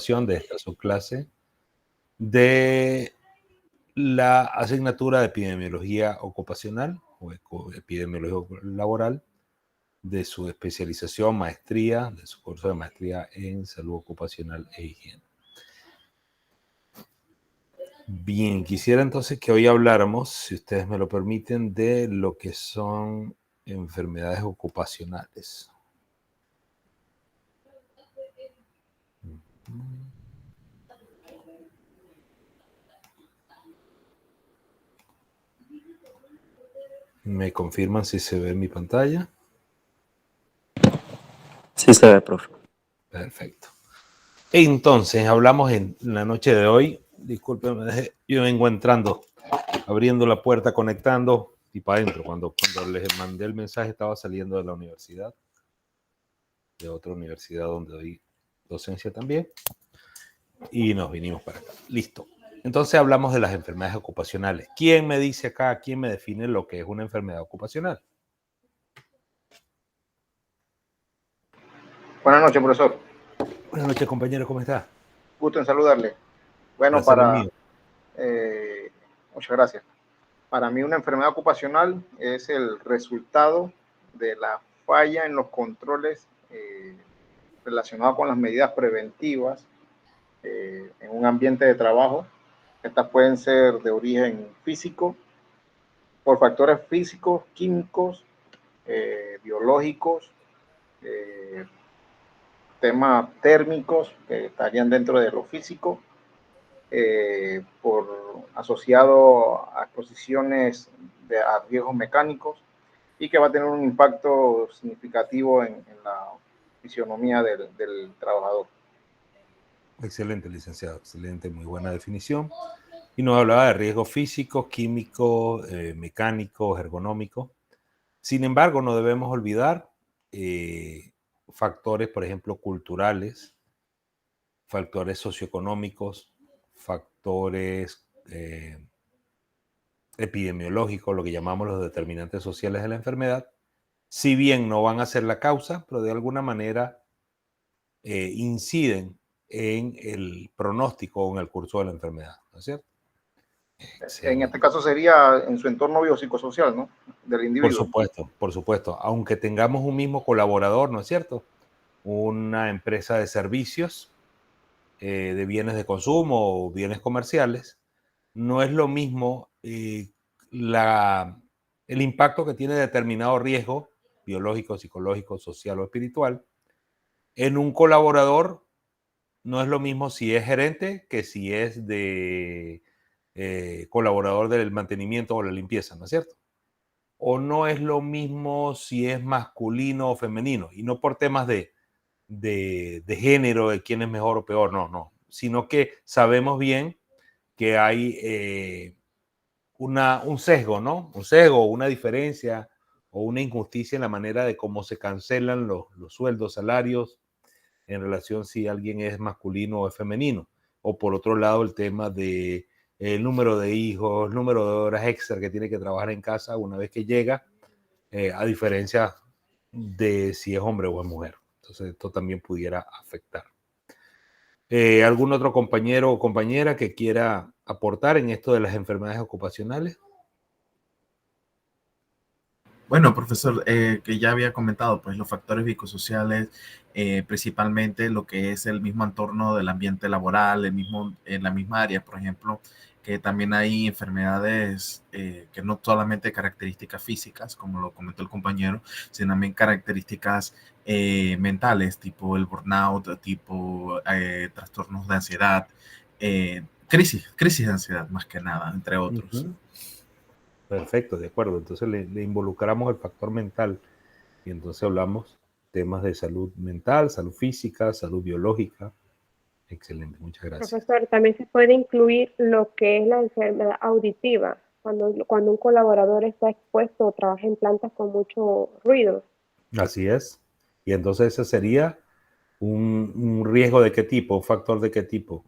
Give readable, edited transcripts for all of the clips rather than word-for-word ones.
de esta subclase de la asignatura de epidemiología ocupacional o epidemiología laboral, de su especialización, maestría, de su curso de maestría en salud ocupacional e higiene. Bien, quisiera entonces que hoy habláramos, si ustedes me lo permiten, de lo que son enfermedades ocupacionales. ¿Me confirman si se ve mi pantalla? Sí se ve, profe. Perfecto. Entonces, hablamos en la noche de hoy. Discúlpenme, yo vengo entrando, abriendo la puerta, conectando y para adentro. Cuando les mandé el mensaje estaba saliendo de la universidad, de otra universidad donde doy docencia también, y nos vinimos para acá. Listo. Entonces hablamos de las enfermedades ocupacionales. ¿Quién me dice acá, quién me define lo que es una enfermedad ocupacional? Buenas noches, profesor. Buenas noches, compañero, ¿cómo está? Gusto en saludarle. Bueno, Placer mío. muchas gracias. Para mí una enfermedad ocupacional es el resultado de la falla en los controles relacionados con las medidas preventivas en un ambiente de trabajo. Estas pueden ser de origen físico, por factores físicos, químicos, biológicos, temas térmicos que estarían dentro de lo físico, asociado a exposiciones a riesgos mecánicos y que va a tener un impacto significativo en la fisionomía del trabajador. Excelente, licenciado, excelente, muy buena definición. Y nos hablaba de riesgos físicos, químicos, mecánicos, ergonómicos. Sin embargo, no debemos olvidar factores, por ejemplo, culturales, factores socioeconómicos, factores epidemiológicos, lo que llamamos los determinantes sociales de la enfermedad, si bien no van a ser la causa, pero de alguna manera inciden en el pronóstico o en el curso de la enfermedad, ¿no es cierto? En este caso sería en su entorno biopsicosocial, ¿no? Del individuo. Por supuesto. Aunque tengamos un mismo colaborador, ¿no es cierto? Una empresa de servicios, de bienes de consumo o bienes comerciales, no es lo mismo el impacto que tiene determinado riesgo biológico, psicológico, social o espiritual en un colaborador. No es lo mismo si es gerente que si es de colaborador del mantenimiento o la limpieza, ¿no es cierto? O no es lo mismo si es masculino o femenino, y no por temas de género, de quién es mejor o peor, no, sino que sabemos bien que hay un sesgo, ¿no? Un sesgo, una diferencia o una injusticia en la manera de cómo se cancelan los sueldos, salarios, en relación si alguien es masculino o es femenino. O por otro lado, el tema de el número de hijos, el número de horas extra que tiene que trabajar en casa una vez que llega, a diferencia de si es hombre o es mujer. Entonces, esto también pudiera afectar. ¿Algún otro compañero o compañera que quiera aportar en esto de las enfermedades ocupacionales? Bueno, profesor, que ya había comentado, pues los factores psicosociales, principalmente lo que es el mismo entorno del ambiente laboral, en la misma área, por ejemplo, que también hay enfermedades que no solamente características físicas, como lo comentó el compañero, sino también características mentales, tipo el burnout, tipo trastornos de ansiedad, crisis de ansiedad más que nada, entre otros. Perfecto, de acuerdo. Entonces le involucramos el factor mental y entonces hablamos temas de salud mental, salud física, salud biológica. Excelente, muchas gracias. Profesor, también se puede incluir lo que es la enfermedad auditiva, cuando un colaborador está expuesto o trabaja en plantas con mucho ruido. Así es. Y entonces ese sería un riesgo de qué tipo, un factor de qué tipo.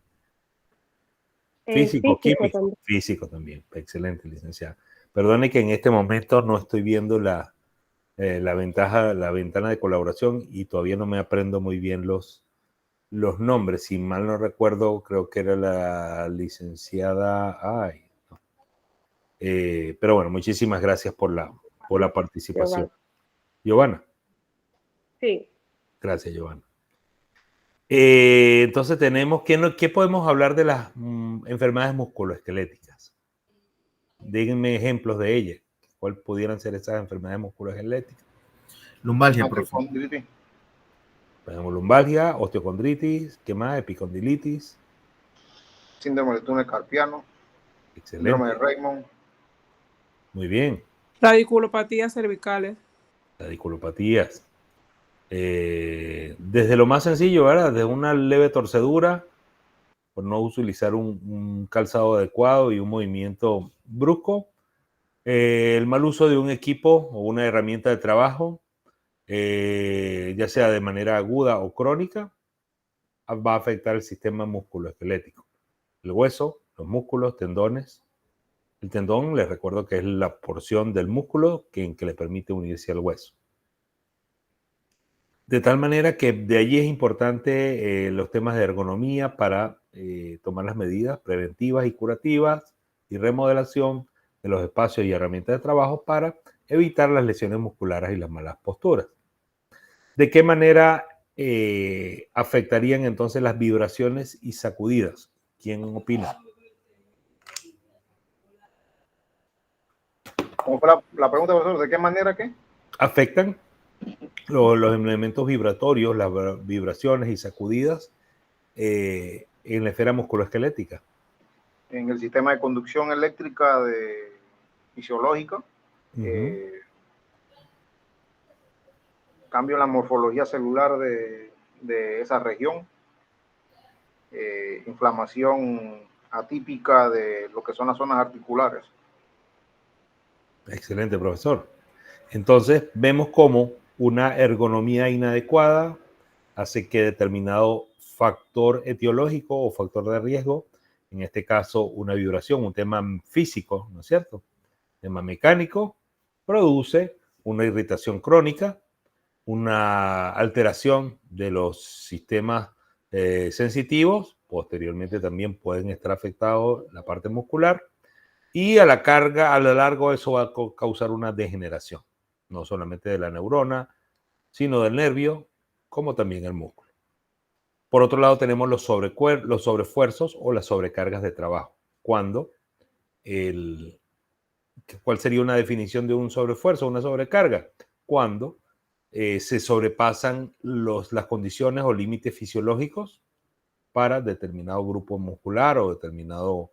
Físico, químico, también. Físico también. Excelente, licenciada. Perdone que en este momento no estoy viendo la ventana de colaboración y todavía no me aprendo muy bien los los nombres, si mal no recuerdo, creo que era la licenciada. Ay, no. Pero bueno, muchísimas gracias por la participación. Giovanna. Sí. Gracias, Giovanna. Entonces tenemos, ¿qué podemos hablar de las enfermedades musculoesqueléticas? Díganme ejemplos de ellas. ¿Cuáles pudieran ser esas enfermedades musculoesqueléticas? Lumbalgia, profesor. Tenemos lumbalgia, osteocondritis, ¿qué más? Epicondilitis. Síndrome del túnel carpiano. Excelente. Síndrome de Raymond. Muy bien. Radiculopatías cervicales. Radiculopatías. Desde lo más sencillo, ¿verdad? Desde una leve torcedura, por no utilizar un calzado adecuado y un movimiento brusco. El mal uso de un equipo o una herramienta de trabajo, ya sea de manera aguda o crónica, va a afectar el sistema musculoesquelético. El hueso, los músculos, tendones. El tendón, les recuerdo que es la porción del músculo que le permite unirse al hueso. De tal manera que de allí es importante los temas de ergonomía para tomar las medidas preventivas y curativas y remodelación de los espacios y herramientas de trabajo para evitar las lesiones musculares y las malas posturas. ¿De qué manera afectarían entonces las vibraciones y sacudidas? ¿Quién opina? ¿Cómo fue la pregunta, profesor? ¿De qué manera qué? Afectan los elementos vibratorios, las vibraciones y sacudidas en la esfera musculoesquelética. En el sistema de conducción eléctrica fisiológica, cambio en la morfología celular de esa región, inflamación atípica de lo que son las zonas articulares. Excelente, profesor. Entonces, vemos cómo una ergonomía inadecuada hace que determinado factor etiológico o factor de riesgo, en este caso una vibración, un tema físico, ¿no es cierto? Tema mecánico, produce una irritación crónica, una alteración de los sistemas sensitivos, posteriormente también pueden estar afectados la parte muscular, y a la carga, a lo largo, eso va a causar una degeneración, no solamente de la neurona, sino del nervio, como también el músculo. Por otro lado, tenemos los sobreesfuerzos o las sobrecargas de trabajo. ¿Cuál sería una definición de un sobreesfuerzo, una sobrecarga? Cuando se sobrepasan las condiciones o límites fisiológicos para determinado grupo muscular o determinado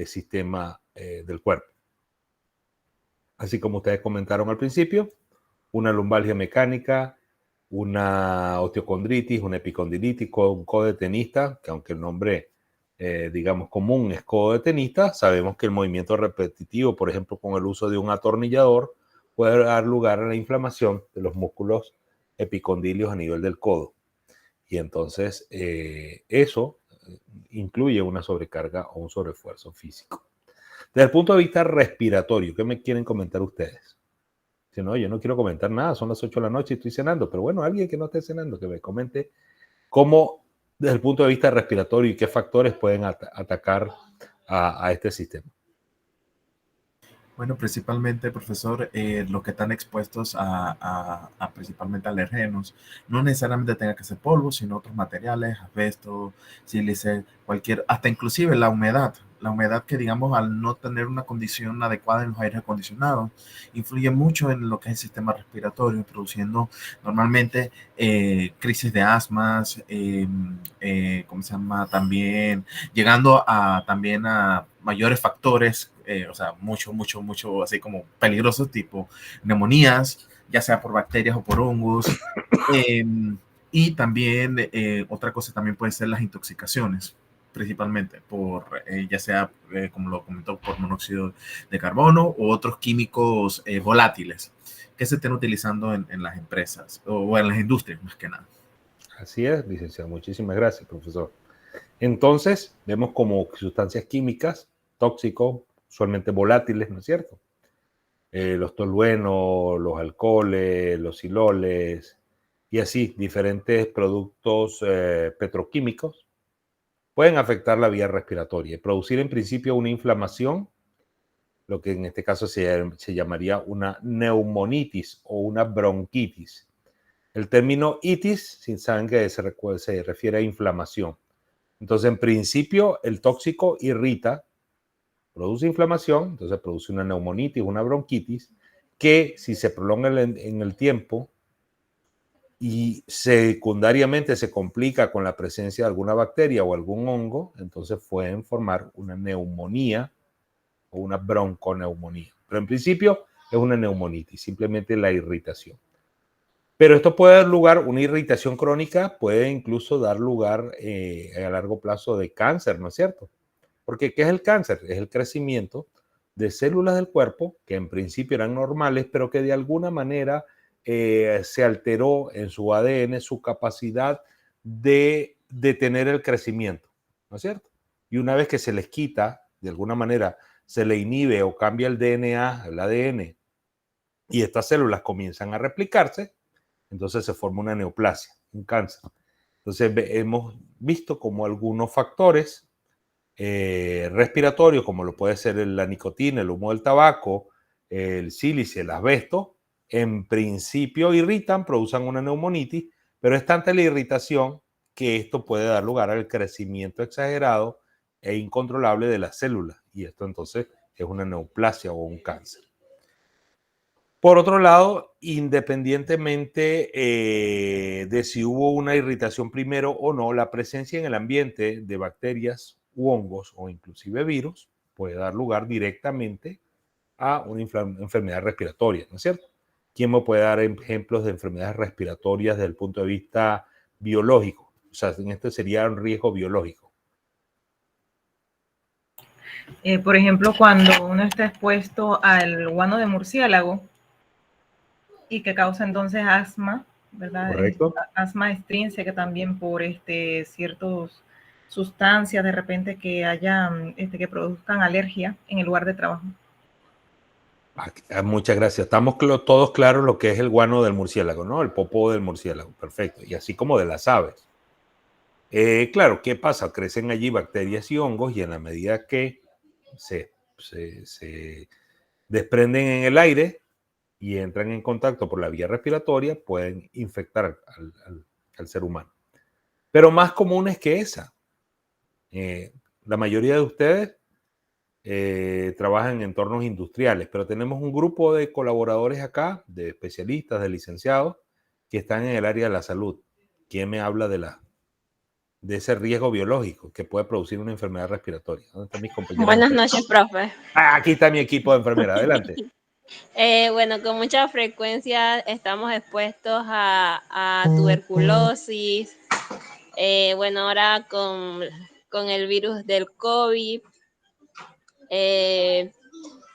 sistema del cuerpo. Así como ustedes comentaron al principio, una lumbalgia mecánica, una osteocondritis, una epicondilitis, un codo de tenista, que aunque el nombre, digamos, común es codo de tenista, sabemos que el movimiento repetitivo, por ejemplo, con el uso de un atornillador, puede dar lugar a la inflamación de los músculos epicondilios a nivel del codo. Y entonces eso incluye una sobrecarga o un sobreesfuerzo físico. Desde el punto de vista respiratorio, ¿qué me quieren comentar ustedes? Si no, yo no quiero comentar nada, son las 8 de la noche y estoy cenando, pero bueno, alguien que no esté cenando, que me comente cómo, desde el punto de vista respiratorio y qué factores pueden atacar a este sistema. Bueno, principalmente, profesor, los que están expuestos principalmente a alergenos, no necesariamente tenga que ser polvo, sino otros materiales, asbesto, sílice, hasta inclusive la humedad que, digamos, al no tener una condición adecuada en los aires acondicionados, influye mucho en lo que es el sistema respiratorio, produciendo normalmente crisis de asmas, ¿cómo se llama? También llegando también a mayores factores, o sea, mucho, así como peligrosos, tipo neumonías, ya sea por bacterias o por hongos. Y también otra cosa también puede ser las intoxicaciones, principalmente por, ya sea, como lo comentó, por monóxido de carbono u otros químicos volátiles que se estén utilizando en las empresas o en las industrias, más que nada. Así es, licenciado. Muchísimas gracias, profesor. Entonces, vemos como sustancias químicas, tóxicos, usualmente volátiles, ¿no es cierto? Los toluenos, los alcoholes, los siloles, y así diferentes productos petroquímicos pueden afectar la vía respiratoria y producir en principio una inflamación, lo que en este caso se llamaría una neumonitis o una bronquitis. El término itis, si saben que se refiere a inflamación. Entonces, en principio, el tóxico irrita, produce inflamación, entonces produce una neumonitis, una bronquitis, que si se prolonga en el tiempo y secundariamente se complica con la presencia de alguna bacteria o algún hongo, entonces pueden formar una neumonía o una bronconeumonía. Pero en principio es una neumonitis, simplemente la irritación. Pero esto puede dar lugar, una irritación crónica puede incluso dar lugar a largo plazo de cáncer, ¿no es cierto? Porque ¿qué es el cáncer? Es el crecimiento de células del cuerpo que en principio eran normales, pero que de alguna manera se alteró en su ADN su capacidad de detener el crecimiento, ¿no es cierto? Y una vez que se les quita, de alguna manera, se le inhibe o cambia el DNA, el ADN, y estas células comienzan a replicarse, entonces se forma una neoplasia, un cáncer. Entonces hemos visto como algunos factores respiratorios, como lo puede ser la nicotina, el humo del tabaco, el sílice, el asbesto, en principio irritan, producen una neumonitis, pero es tanta la irritación que esto puede dar lugar al crecimiento exagerado e incontrolable de las células. Y esto entonces es una neoplasia o un cáncer. Por otro lado, independientemente de si hubo una irritación primero o no, la presencia en el ambiente de bacterias u hongos o inclusive virus puede dar lugar directamente a una enfermedad respiratoria, ¿no es cierto? ¿Quién me puede dar ejemplos de enfermedades respiratorias desde el punto de vista biológico? O sea, en esto sería un riesgo biológico. Por ejemplo, cuando uno está expuesto al guano de murciélago y que causa entonces asma, ¿verdad? Correcto. Asma extrínseca también por ciertas sustancias de repente que hayan, que produzcan alergia en el lugar de trabajo. Muchas gracias. Estamos todos claros lo que es el guano del murciélago, ¿no? El popó del murciélago, perfecto. Y así como de las aves. Claro, ¿qué pasa? Crecen allí bacterias y hongos y en la medida que se desprenden en el aire y entran en contacto por la vía respiratoria, pueden infectar al ser humano. Pero más comunes que esa. La mayoría de ustedes trabajan en entornos industriales, pero tenemos un grupo de colaboradores acá, de especialistas, de licenciados, que están en el área de la salud. ¿Quién me habla de ese riesgo biológico que puede producir una enfermedad respiratoria? ¿Dónde están mis compañeros? Buenas noches, profe. Aquí está mi equipo de enfermeras. Adelante. Bueno, con mucha frecuencia estamos expuestos a tuberculosis. Bueno, ahora con el virus del COVID,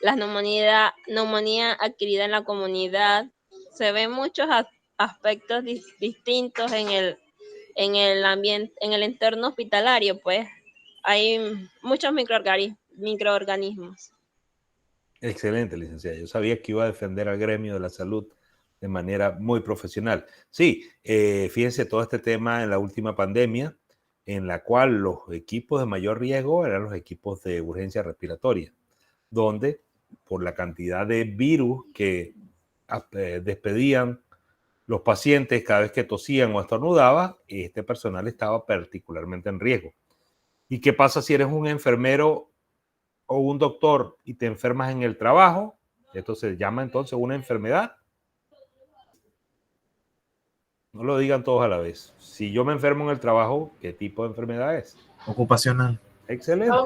la neumonía adquirida en la comunidad. Se ven muchos aspectos distintos en el ambiente, en el entorno hospitalario, pues hay muchos microorganismos. Excelente, licenciada. Yo sabía que iba a defender al gremio de la salud de manera muy profesional. Sí, fíjense todo este tema en la última pandemia, en la cual los equipos de mayor riesgo eran los equipos de urgencia respiratoria, donde por la cantidad de virus que despedían los pacientes cada vez que tosían o estornudaban, este personal estaba particularmente en riesgo. ¿Y qué pasa si eres un enfermero o un doctor y te enfermas en el trabajo? Esto se llama entonces una enfermedad. No lo digan todos a la vez. Si yo me enfermo en el trabajo, ¿qué tipo de enfermedad es? Ocupacional. Excelente.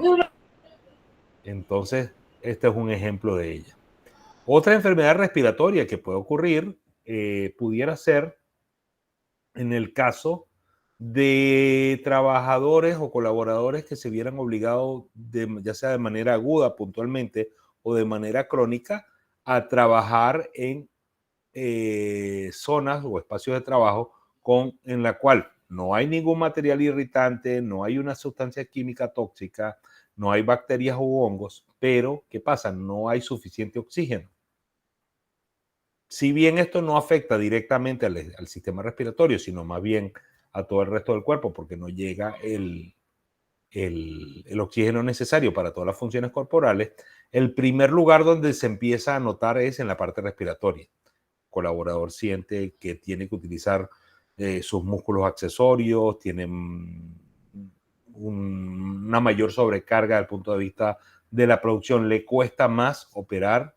Entonces, este es un ejemplo de ella. Otra enfermedad respiratoria que puede ocurrir pudiera ser en el caso de trabajadores o colaboradores que se vieran obligados, ya sea de manera aguda, puntualmente, o de manera crónica, a trabajar en zonas o espacios de trabajo en la cual no hay ningún material irritante, no hay una sustancia química tóxica, no hay bacterias u hongos, pero ¿qué pasa? No hay suficiente oxígeno. Si bien esto no afecta directamente al sistema respiratorio, sino más bien a todo el resto del cuerpo, porque no llega el oxígeno necesario para todas las funciones corporales, el primer lugar donde se empieza a notar es en la parte respiratoria. El colaborador siente que tiene que utilizar sus músculos accesorios, tiene una mayor sobrecarga desde el punto de vista de la producción, le cuesta más operar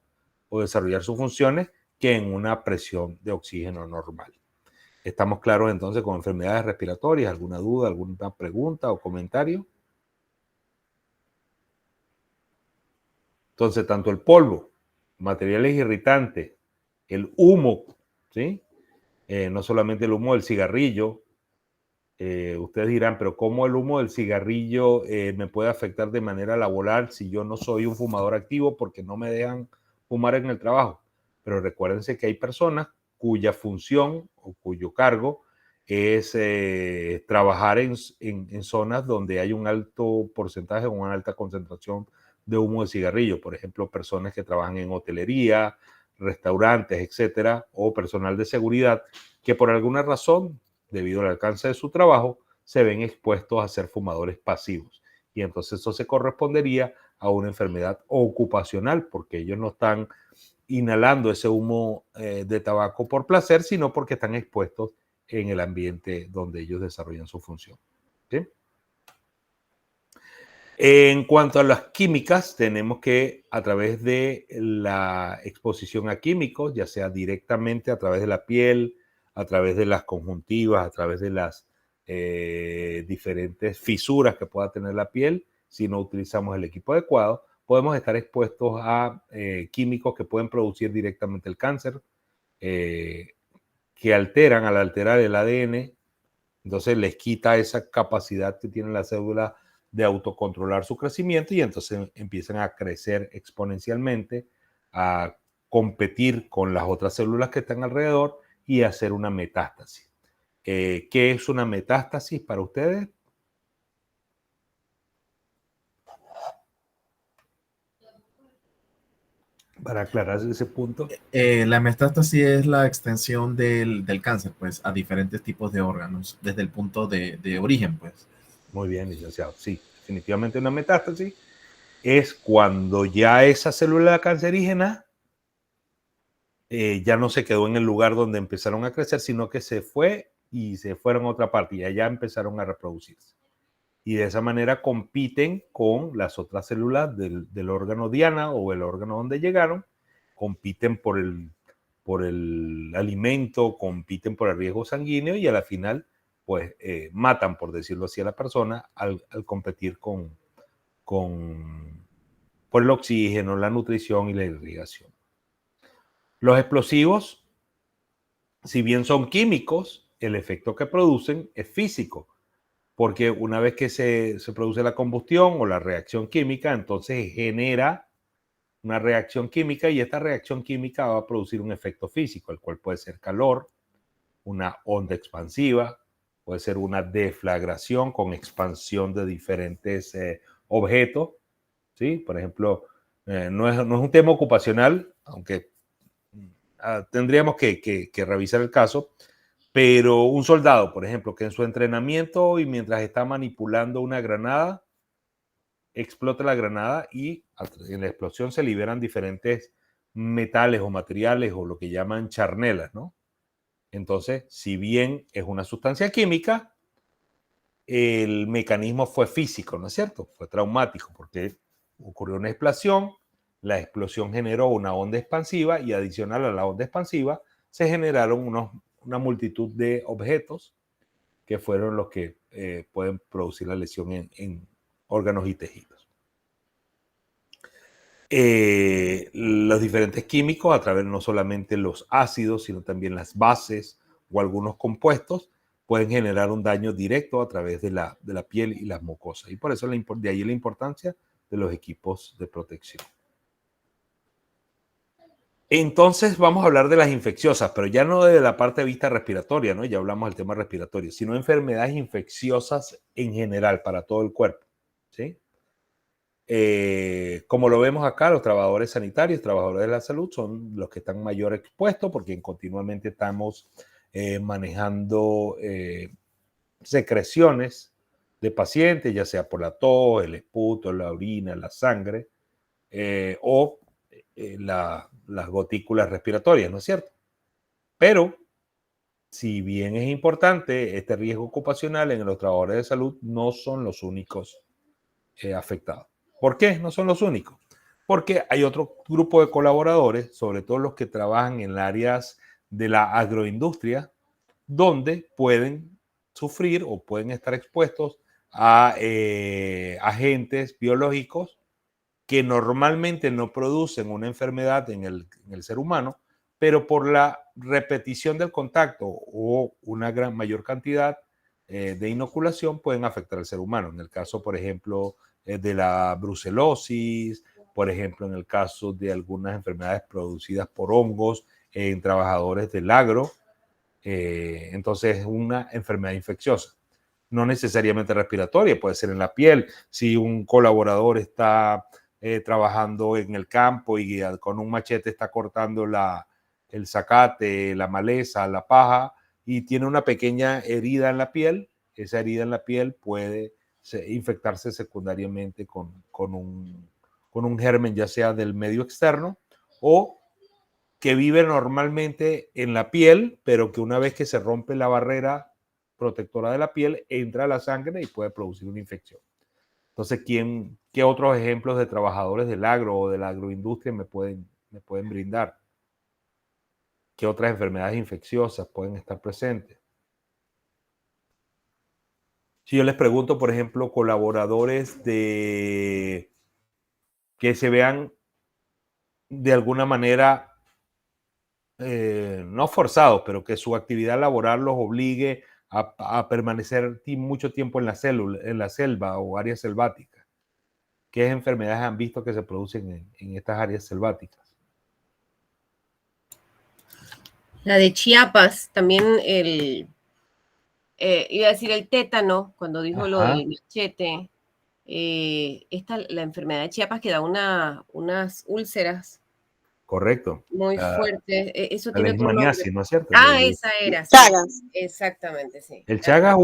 o desarrollar sus funciones que en una presión de oxígeno normal. ¿Estamos claros entonces con enfermedades respiratorias? ¿Alguna duda, alguna pregunta o comentario? Entonces, tanto el polvo, materiales irritantes, el humo, ¿sí? No solamente el humo del cigarrillo. Ustedes dirán, pero ¿cómo el humo del cigarrillo me puede afectar de manera laboral si yo no soy un fumador activo porque no me dejan fumar en el trabajo? Pero recuérdense que hay personas cuya función o cuyo cargo es trabajar en zonas donde hay un alto porcentaje o una alta concentración de humo de cigarrillo. Por ejemplo, personas que trabajan en hotelería, restaurantes, etcétera, o personal de seguridad que por alguna razón, debido al alcance de su trabajo, se ven expuestos a ser fumadores pasivos. Y entonces eso se correspondería a una enfermedad ocupacional, porque ellos no están inhalando ese humo de tabaco por placer, sino porque están expuestos en el ambiente donde ellos desarrollan su función. ¿Sí? En cuanto a las químicas, tenemos que a través de la exposición a químicos, ya sea directamente a través de la piel, a través de las conjuntivas, a través de las diferentes fisuras que pueda tener la piel, si no utilizamos el equipo adecuado, podemos estar expuestos a químicos que pueden producir directamente el cáncer, que alteran, al alterar el ADN, entonces les quita esa capacidad que tienen las células de autocontrolar su crecimiento y entonces empiezan a crecer exponencialmente, a competir con las otras células que están alrededor y a hacer una metástasis. ¿Qué es una metástasis para ustedes? Para aclarar ese punto. La metástasis es la extensión del cáncer, pues, a diferentes tipos de órganos, desde el punto de origen, pues. Muy bien, licenciado. Sí, definitivamente una metástasis es cuando ya esa célula cancerígena ya no se quedó en el lugar donde empezaron a crecer, sino que se fue y se fueron a otra parte y allá empezaron a reproducirse. Y de esa manera compiten con las otras células del órgano diana o el órgano donde llegaron, compiten por el alimento, compiten por el riesgo sanguíneo y a la final, pues, matan, por decirlo así, a la persona al competir por el oxígeno, la nutrición y la irrigación. Los explosivos, si bien son químicos, el efecto que producen es físico, porque una vez que se produce la combustión o la reacción química, entonces genera una reacción química y esta reacción química va a producir un efecto físico, el cual puede ser calor, una onda expansiva, puede ser una deflagración con expansión de diferentes objetos, ¿sí? Por ejemplo, no es un tema ocupacional, aunque tendríamos que revisar el caso, pero un soldado, por ejemplo, que en su entrenamiento y mientras está manipulando una granada, explota la granada y en la explosión se liberan diferentes metales o materiales o lo que llaman charnelas, ¿no? Entonces, si bien es una sustancia química, el mecanismo fue físico, ¿no es cierto? Fue traumático porque ocurrió una explosión, la explosión generó una onda expansiva y adicional a la onda expansiva se generaron una multitud de objetos que fueron los que pueden producir la lesión en órganos y tejidos. Los diferentes químicos, a través no solamente los ácidos, sino también las bases o algunos compuestos, pueden generar un daño directo a través de la piel y las mucosas. Y por eso de ahí la importancia de los equipos de protección. Entonces vamos a hablar de las infecciosas, pero ya no de la parte de vista respiratoria, ¿no? Ya hablamos del tema respiratorio, sino enfermedades infecciosas en general para todo el cuerpo, ¿sí? Como lo vemos acá, los trabajadores sanitarios, trabajadores de la salud son los que están mayor expuestos porque continuamente estamos manejando secreciones de pacientes, ya sea por la tos, el esputo, la orina, la sangre o las gotículas respiratorias, ¿no es cierto? Pero, si bien es importante, este riesgo ocupacional en los trabajadores de salud no son los únicos afectados. ¿Por qué? No son los únicos. Porque hay otro grupo de colaboradores, sobre todo los que trabajan en áreas de la agroindustria, donde pueden sufrir o pueden estar expuestos a agentes biológicos que normalmente no producen una enfermedad en el ser humano, pero por la repetición del contacto o una mayor cantidad de inoculación pueden afectar al ser humano. En el caso, por ejemplo, de la brucelosis, por ejemplo, en el caso de algunas enfermedades producidas por hongos en trabajadores del agro, entonces es una enfermedad infecciosa. No necesariamente respiratoria, puede ser en la piel. Si un colaborador está trabajando en el campo y con un machete está cortando el zacate, la maleza, la paja y tiene una pequeña herida en la piel, esa herida en la piel puede infectarse secundariamente con un germen, ya sea del medio externo o que vive normalmente en la piel, pero que una vez que se rompe la barrera protectora de la piel, entra a la sangre y puede producir una infección. Entonces, ¿qué otros ejemplos de trabajadores del agro o de la agroindustria me pueden brindar? ¿Qué otras enfermedades infecciosas pueden estar presentes? Si yo les pregunto, por ejemplo, colaboradores que se vean de alguna manera no forzados, pero que su actividad laboral los obligue a permanecer mucho tiempo en la selva o áreas selváticas. ¿Qué enfermedades han visto que se producen en estas áreas selváticas? La de Chiapas, también iba a decir el tétano, cuando dijo lo del machete. La enfermedad de Chiapas que da unas úlceras. Correcto. Muy fuerte. Eso La tiene otro nombre. leishmaniasis, ¿no es cierto? Esa era. Sí. Chagas. Exactamente, sí. El Chagas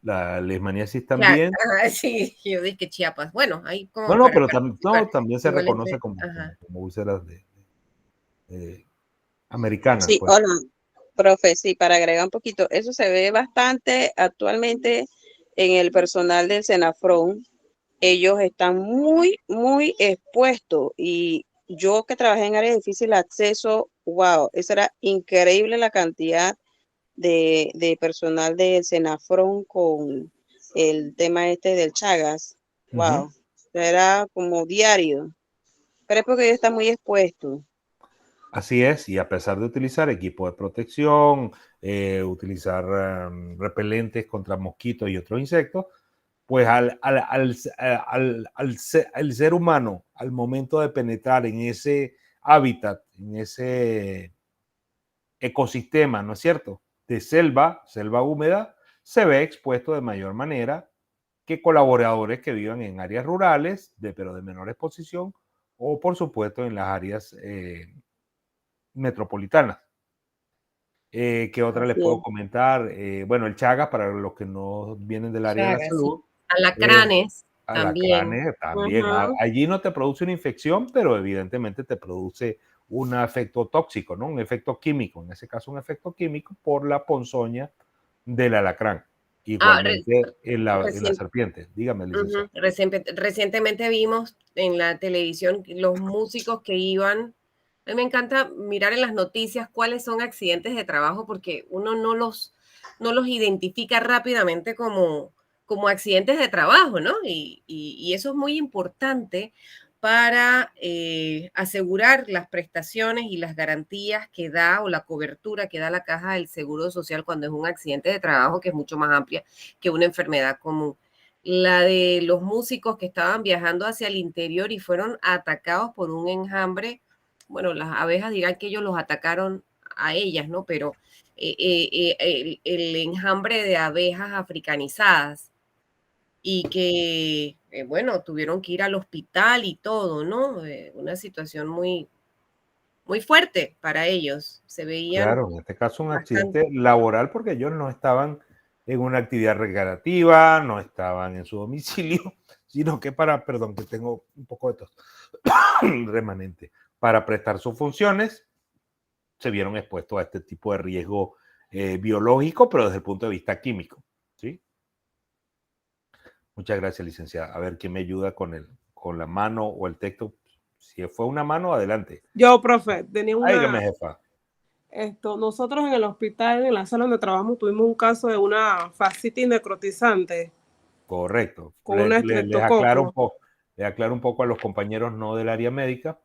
la leishmaniasis también. Sí, yo dije Chiapas. Bueno, ahí como. No, pero también se reconoce como úlceras americanas. Sí, pues. hola, profe, sí, para agregar un poquito, eso se ve bastante actualmente en el personal del Senafrón. Ellos están muy, muy expuestos y yo que trabajé en área de difícil acceso, wow, eso era increíble la cantidad de personal del Senafrón con el tema este del Chagas, wow, era como diario, pero es porque ellos están muy expuestos. Así es, y a pesar de utilizar equipo de protección, utilizar repelentes contra mosquitos y otros insectos, pues el ser humano, al momento de penetrar en ese hábitat, en ese ecosistema, ¿no es cierto?, de selva húmeda, se ve expuesto de mayor manera que colaboradores que vivan en áreas rurales, pero de menor exposición, o por supuesto en las áreas metropolitanas. ¿Qué otra les puedo comentar? Bueno, el Chagas, para los que no vienen del área de la salud. Alacranes también. Alacranes también. Allí no te produce una infección, pero evidentemente te produce un efecto tóxico, ¿no? Un efecto químico, en ese caso un efecto químico por la ponzoña del alacrán. Igualmente en la serpiente. Dígame, licenciado. Recientemente vimos en la televisión los músicos que iban. A mí me encanta mirar en las noticias cuáles son accidentes de trabajo porque uno no los identifica rápidamente como accidentes de trabajo, ¿no? Y eso es muy importante para asegurar las prestaciones y las garantías que da o la cobertura que da la Caja del Seguro Social cuando es un accidente de trabajo, que es mucho más amplia que una enfermedad común. La de los músicos que estaban viajando hacia el interior y fueron atacados por un enjambre. Bueno, las abejas dirán que ellos los atacaron a ellas, ¿no? Pero el enjambre de abejas africanizadas y que bueno, tuvieron que ir al hospital y todo, ¿no? Una situación muy, muy fuerte para ellos. Se veían Claro, en este caso un bastante. accidente laboral porque ellos no estaban en una actividad recreativa, no estaban en su domicilio, sino que perdón, que tengo un poco de tos remanente, para prestar sus funciones, se vieron expuestos a este tipo de riesgo biológico, pero desde el punto de vista químico, ¿sí? Muchas gracias, licenciada. A ver, ¿quién me ayuda con la mano o el texto? Si fue una mano, adelante. Yo, profe, tenía Dígame, jefa. Nosotros en el hospital, en la sala donde trabajamos, tuvimos un caso de una fascitis necrotizante Correcto. con un estreptococo. Les aclaro un poco a los compañeros no del área médica.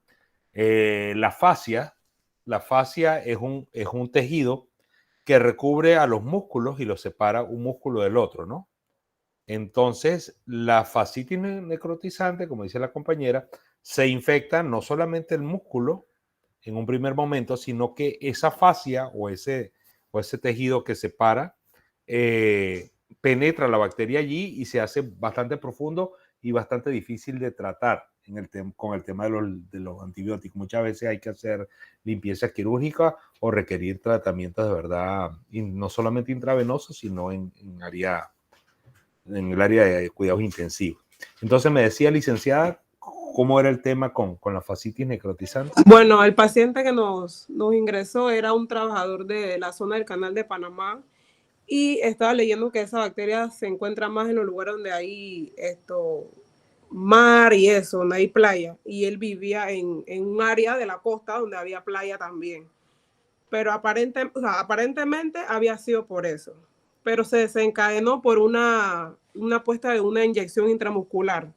La fascia es un tejido que recubre a los músculos y los separa un músculo del otro, ¿no? Entonces, la fascitis necrotizante, como dice la compañera, se infecta no solamente el músculo en un primer momento, sino que esa fascia o ese tejido que separa penetra la bacteria allí y se hace bastante profundo y bastante difícil de tratar con el tema de los antibióticos. Muchas veces hay que hacer limpieza quirúrgica o requerir tratamientos de verdad, y no solamente intravenosos, sino en el área de cuidados intensivos. Entonces me decía, licenciada, ¿cómo era el tema con la fascitis necrotizante? Bueno, el paciente que nos ingresó era un trabajador de la zona del Canal de Panamá y estaba leyendo que esa bacteria se encuentra más en los lugares donde hay mar y eso, donde hay playa. Y él vivía en un área de la costa donde había playa también. Pero aparentemente había sido por eso. Pero se desencadenó por una puesta de una inyección intramuscular.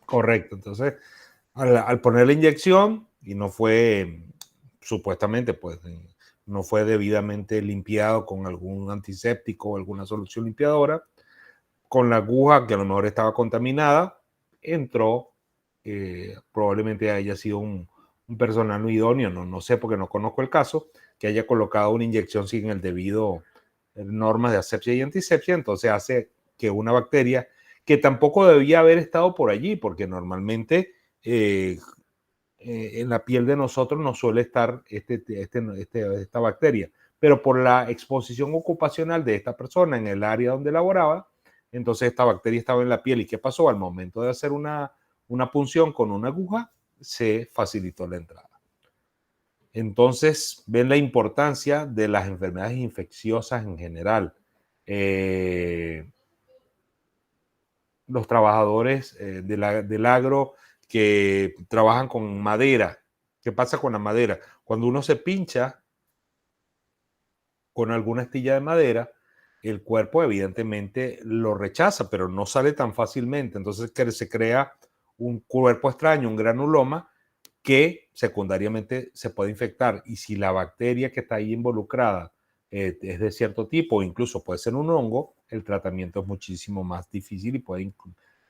Correcto. Entonces, al poner la inyección, y no fue, supuestamente, pues, no fue debidamente limpiado con algún antiséptico o alguna solución limpiadora, con la aguja que a lo mejor estaba contaminada, entró, probablemente haya sido un personal no idóneo, no sé porque no conozco el caso, que haya colocado una inyección sin el debido normas de asepsia y antisepsia, entonces hace que una bacteria que tampoco debía haber estado por allí, porque normalmente en la piel de nosotros no suele estar esta bacteria, pero por la exposición ocupacional de esta persona en el área donde laboraba, entonces esta bacteria estaba en la piel. ¿Y qué pasó? Al momento de hacer una punción con una aguja, se facilitó la entrada. Entonces, ven la importancia de las enfermedades infecciosas en general. Los trabajadores del agro que trabajan con madera. ¿Qué pasa con la madera? Cuando uno se pincha con alguna astilla de madera, el cuerpo evidentemente lo rechaza, pero no sale tan fácilmente. Entonces se crea un cuerpo extraño, un granuloma, que secundariamente se puede infectar. Y si la bacteria que está ahí involucrada es de cierto tipo, incluso puede ser un hongo, el tratamiento es muchísimo más difícil y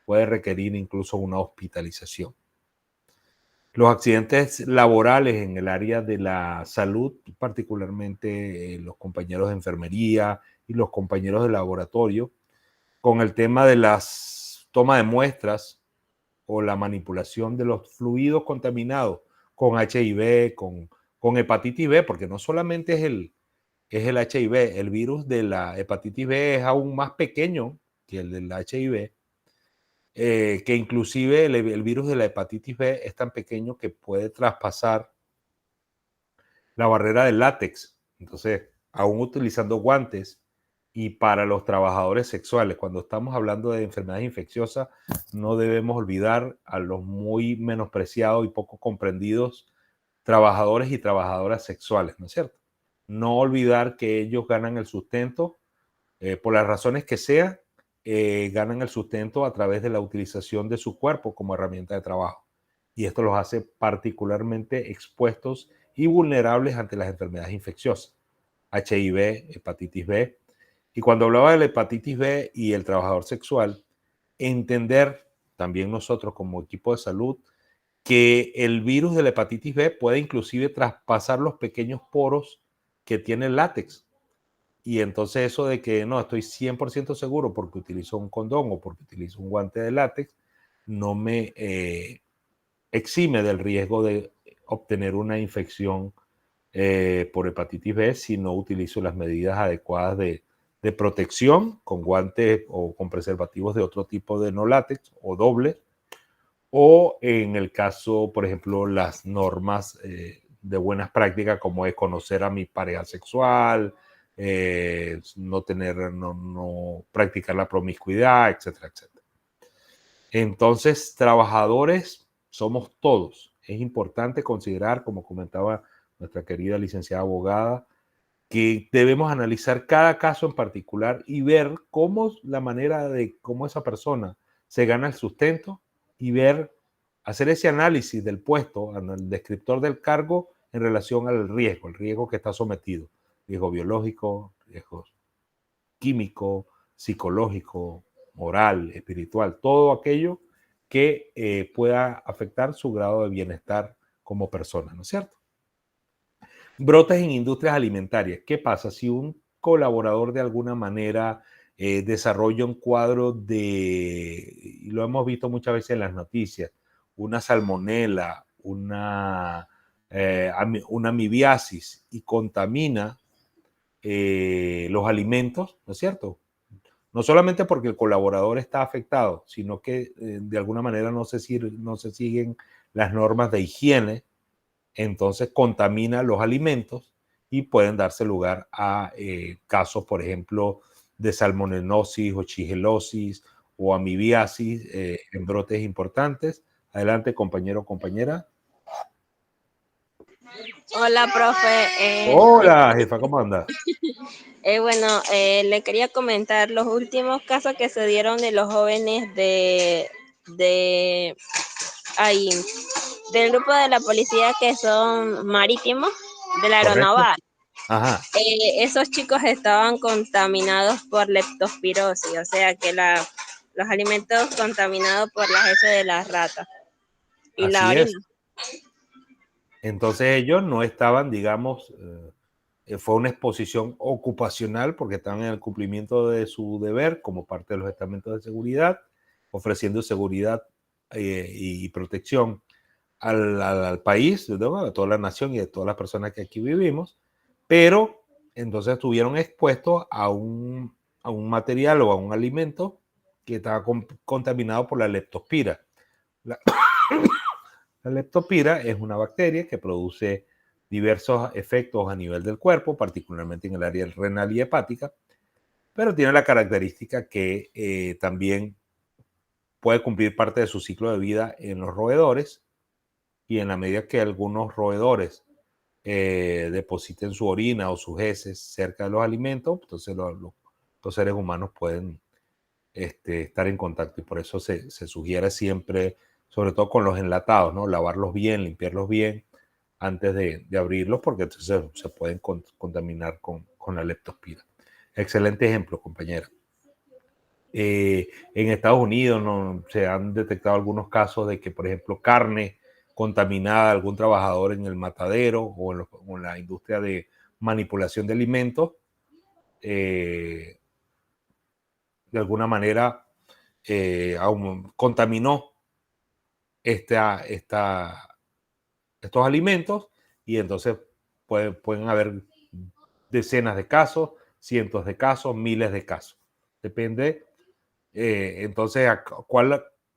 puede requerir incluso una hospitalización. Los accidentes laborales en el área de la salud, particularmente los compañeros de enfermería y los compañeros de laboratorio, con el tema de las tomas de muestras o la manipulación de los fluidos contaminados con HIV, con hepatitis B, porque no solamente es el HIV, el virus de la hepatitis B es aún más pequeño que el del HIV, que inclusive el virus de la hepatitis B es tan pequeño que puede traspasar la barrera del látex. Entonces, aún utilizando guantes, y para los trabajadores sexuales, cuando estamos hablando de enfermedades infecciosas, no debemos olvidar a los muy menospreciados y poco comprendidos trabajadores y trabajadoras sexuales, ¿no es cierto? No olvidar que ellos ganan el sustento, por las razones que sea, ganan el sustento a través de la utilización de su cuerpo como herramienta de trabajo. Y esto los hace particularmente expuestos y vulnerables ante las enfermedades infecciosas, HIV, hepatitis B. Y cuando hablaba de la hepatitis B y el trabajador sexual, entender también nosotros como equipo de salud que el virus de la hepatitis B puede inclusive traspasar los pequeños poros que tiene el látex. Y entonces eso de que no, estoy 100% seguro porque utilizo un condón o porque utilizo un guante de látex, no me exime del riesgo de obtener una infección por hepatitis B si no utilizo las medidas adecuadas de protección con guantes o con preservativos de otro tipo de no látex o doble, o en el caso, por ejemplo, las normas de buenas prácticas, como es conocer a mi pareja sexual, no practicar la promiscuidad, etcétera, etcétera. Entonces, trabajadores somos todos. Es importante considerar, como comentaba nuestra querida licenciada abogada, que debemos analizar cada caso en particular y ver cómo la manera de cómo esa persona se gana el sustento y hacer ese análisis del puesto, el descriptor del cargo en relación al riesgo, el riesgo que está sometido, riesgo biológico, riesgo químico, psicológico, moral, espiritual, todo aquello que pueda afectar su grado de bienestar como persona, ¿no es cierto? Brotes en industrias alimentarias. ¿Qué pasa si un colaborador de alguna manera desarrolla un cuadro y lo hemos visto muchas veces en las noticias, una salmonela, una amibiasis y contamina los alimentos, ¿no es cierto? No solamente porque el colaborador está afectado, sino que de alguna manera no se siguen las normas de higiene, entonces contamina los alimentos y pueden darse lugar a casos, por ejemplo, de salmonellosis o shigellosis o amibiasis en brotes importantes. Adelante, compañero o compañera. Hola, profe. Hola, jefa, ¿cómo anda? Bueno, le quería comentar los últimos casos que se dieron de los jóvenes ahí, del grupo de la policía que son marítimos, de la Correcto. aeronaval. Ajá. Esos chicos estaban contaminados por leptospirosis, o sea que los alimentos contaminados por las heces de las ratas y la Así orina. es. Entonces ellos no estaban, digamos, fue una exposición ocupacional porque estaban en el cumplimiento de su deber como parte de los estamentos de seguridad, ofreciendo seguridad y protección al país, ¿no? A toda la nación y a todas las personas que aquí vivimos, pero entonces estuvieron expuestos a un material o a un alimento que estaba contaminado por la leptospira. La leptospira es una bacteria que produce diversos efectos a nivel del cuerpo, particularmente en el área renal y hepática, pero tiene la característica que también puede cumplir parte de su ciclo de vida en los roedores, y en la medida que algunos roedores depositen su orina o sus heces cerca de los alimentos, entonces los seres humanos pueden estar en contacto, y por eso se sugiere siempre, sobre todo con los enlatados, ¿no? Lavarlos bien, limpiarlos bien antes de abrirlos, porque entonces se pueden contaminar con la leptospira. Excelente ejemplo, compañera. En Estados Unidos se han detectado algunos casos de que, por ejemplo, carne contaminada de algún trabajador en el matadero o en la industria de manipulación de alimentos, de alguna manera contaminó estos alimentos, y entonces pueden haber decenas de casos, cientos de casos, miles de casos. Depende entonces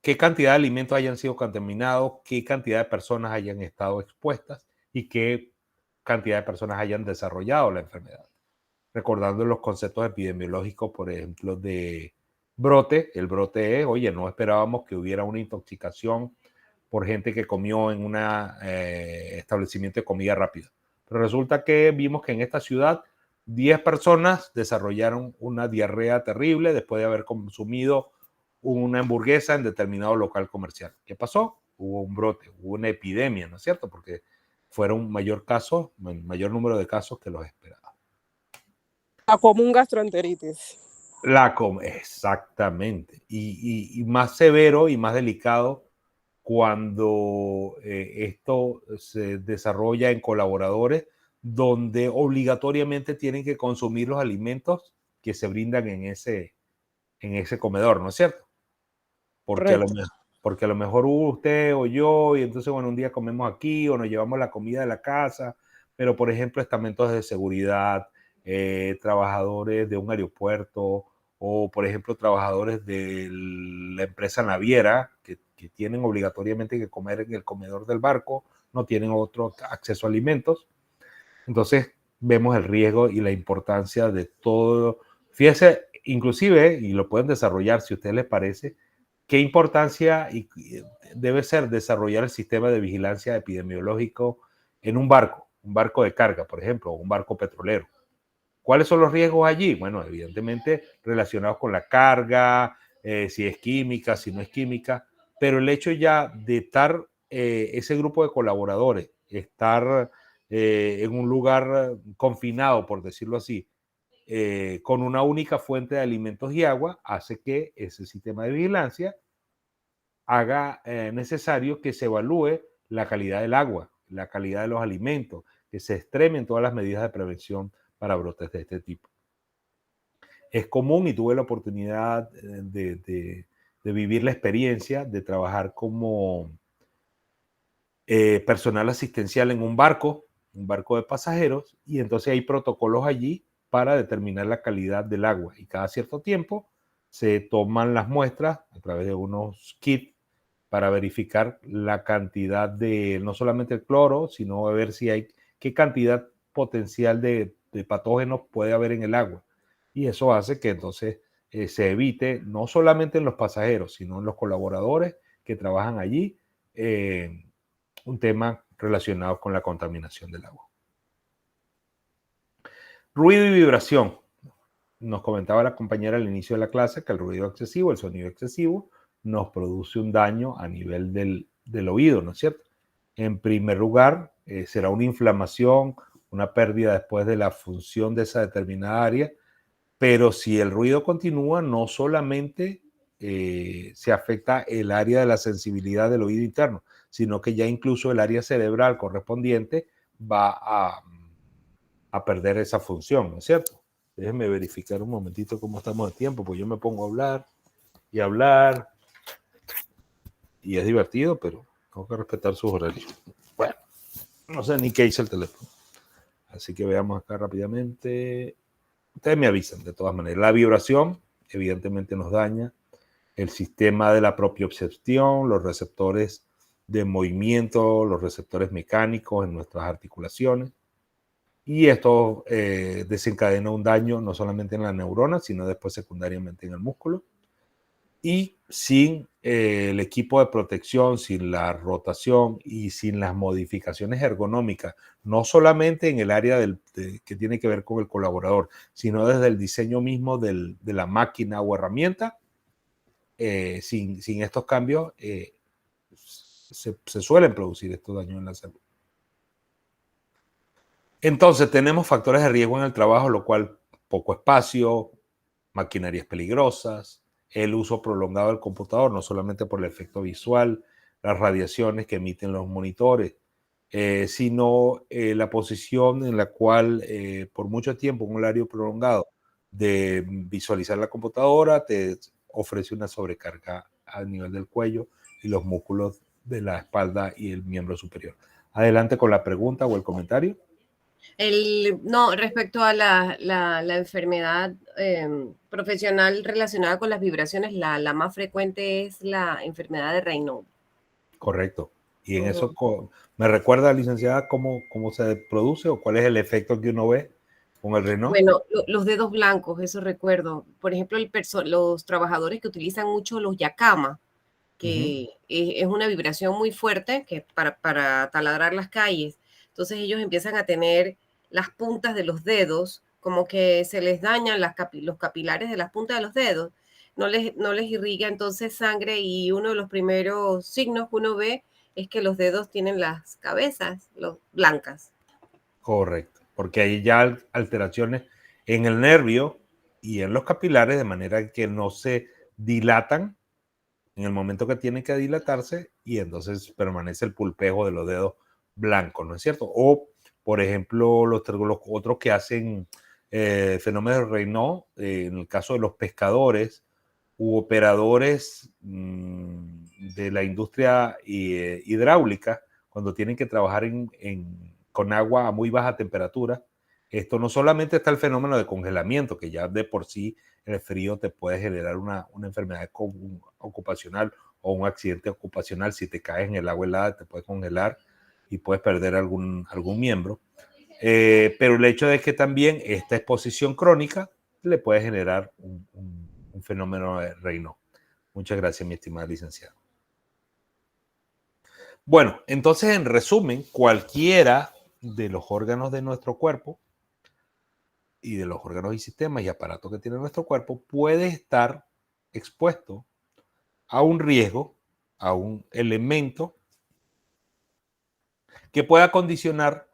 qué cantidad de alimentos hayan sido contaminados, qué cantidad de personas hayan estado expuestas y qué cantidad de personas hayan desarrollado la enfermedad. Recordando los conceptos epidemiológicos, por ejemplo, de brote. El brote es, oye, no esperábamos que hubiera una intoxicación por gente que comió en un establecimiento de comida rápida. Pero resulta que vimos que en esta ciudad 10 personas desarrollaron una diarrea terrible después de haber consumido una hamburguesa en determinado local comercial. ¿Qué pasó? Hubo un brote, hubo una epidemia, ¿no es cierto? Porque fueron mayor número de casos que los esperados. La común gastroenteritis. Exactamente. Y más severo y más delicado cuando esto se desarrolla en colaboradores donde obligatoriamente tienen que consumir los alimentos que se brindan en ese comedor, ¿no es cierto? Porque porque a lo mejor usted o yo, y entonces, bueno, un día comemos aquí o nos llevamos la comida de la casa, pero por ejemplo, estamentos de seguridad, trabajadores de un aeropuerto o, por ejemplo, trabajadores de la empresa naviera que tienen obligatoriamente que comer en el comedor del barco, no tienen otro acceso a alimentos. Entonces, vemos el riesgo y la importancia de todo. Fíjese, inclusive, y lo pueden desarrollar si a ustedes les parece, qué importancia debe ser desarrollar el sistema de vigilancia epidemiológico en un barco de carga, por ejemplo, o un barco petrolero. ¿Cuáles son los riesgos allí? Bueno, evidentemente relacionados con la carga, si es química, si no es química, pero el hecho ya de estar ese grupo de colaboradores, estar en un lugar confinado, por decirlo así, con una única fuente de alimentos y agua, hace que ese sistema de vigilancia haga necesario que se evalúe la calidad del agua, la calidad de los alimentos, que se extremen todas las medidas de prevención para brotes de este tipo. Es común, y tuve la oportunidad de vivir la experiencia de trabajar como personal asistencial en un barco de pasajeros, y entonces hay protocolos allí para determinar la calidad del agua, y cada cierto tiempo se toman las muestras a través de unos kits para verificar la cantidad de, no solamente el cloro, sino a ver si hay, qué cantidad potencial de patógenos puede haber en el agua. Y eso hace que entonces se evite, no solamente en los pasajeros, sino en los colaboradores que trabajan allí, un tema relacionado con la contaminación del agua. Ruido y vibración. Nos comentaba la compañera al inicio de la clase que el ruido excesivo, el sonido excesivo, nos produce un daño a nivel del oído, ¿no es cierto? En primer lugar, será una inflamación, una pérdida después de la función de esa determinada área, pero si el ruido continúa, no solamente se afecta el área de la sensibilidad del oído interno, sino que ya incluso el área cerebral correspondiente va a perder esa función, ¿no es cierto? Déjenme verificar un momentito cómo estamos de tiempo, pues yo me pongo a hablar y hablar, y es divertido, pero tengo que respetar sus horarios. Bueno, no sé ni qué hice el teléfono. Así que veamos acá rápidamente. Ustedes me avisan, de todas maneras. La vibración, evidentemente, nos daña. El sistema de la propiocepción, los receptores de movimiento, los receptores mecánicos en nuestras articulaciones. Y esto desencadena un daño no solamente en la neurona, sino después secundariamente en el músculo. Y sin el equipo de protección, sin la rotación y sin las modificaciones ergonómicas, no solamente en el área que tiene que ver con el colaborador, sino desde el diseño mismo de la máquina o herramienta, sin estos cambios se suelen producir estos daños en la salud. Entonces tenemos factores de riesgo en el trabajo, lo cual poco espacio, maquinarias peligrosas, el uso prolongado del computador, no solamente por el efecto visual, las radiaciones que emiten los monitores, sino la posición en la cual por mucho tiempo, un horario prolongado de visualizar la computadora, te ofrece una sobrecarga a nivel del cuello y los músculos de la espalda y el miembro superior. Adelante con la pregunta o el comentario. No, respecto a la enfermedad profesional relacionada con las vibraciones, la más frecuente es la enfermedad de Raynaud. Correcto. Y en eso, ¿me recuerda, licenciada, cómo se produce o cuál es el efecto que uno ve con el Raynaud? Bueno, los dedos blancos, eso recuerdo. Por ejemplo, los trabajadores que utilizan mucho los yakama, que es una vibración muy fuerte que para taladrar las calles. Entonces ellos empiezan a tener las puntas de los dedos, como que se les dañan los capilares de las puntas de los dedos, no les irriga entonces sangre, y uno de los primeros signos que uno ve es que los dedos tienen las cabezas blancas. Correcto, porque hay ya alteraciones en el nervio y en los capilares, de manera que no se dilatan en el momento que tienen que dilatarse, y entonces permanece el pulpejo de los dedos blancos, ¿no es cierto? O, por ejemplo, los otros que hacen fenómenos de Raynaud, en el caso de los pescadores u operadores de la industria hidráulica, cuando tienen que trabajar con agua a muy baja temperatura, esto no solamente está el fenómeno de congelamiento, que ya de por sí el frío te puede generar una enfermedad ocupacional o un accidente ocupacional. Si te caes en el agua helada te puede congelar y puedes perder algún miembro. Pero el hecho de que también esta exposición crónica le puede generar un fenómeno de Raynaud. Muchas gracias, mi estimada licenciada. Bueno, entonces, en resumen, cualquiera de los órganos de nuestro cuerpo y de los órganos y sistemas y aparatos que tiene nuestro cuerpo puede estar expuesto a un riesgo, a un elemento que pueda condicionar,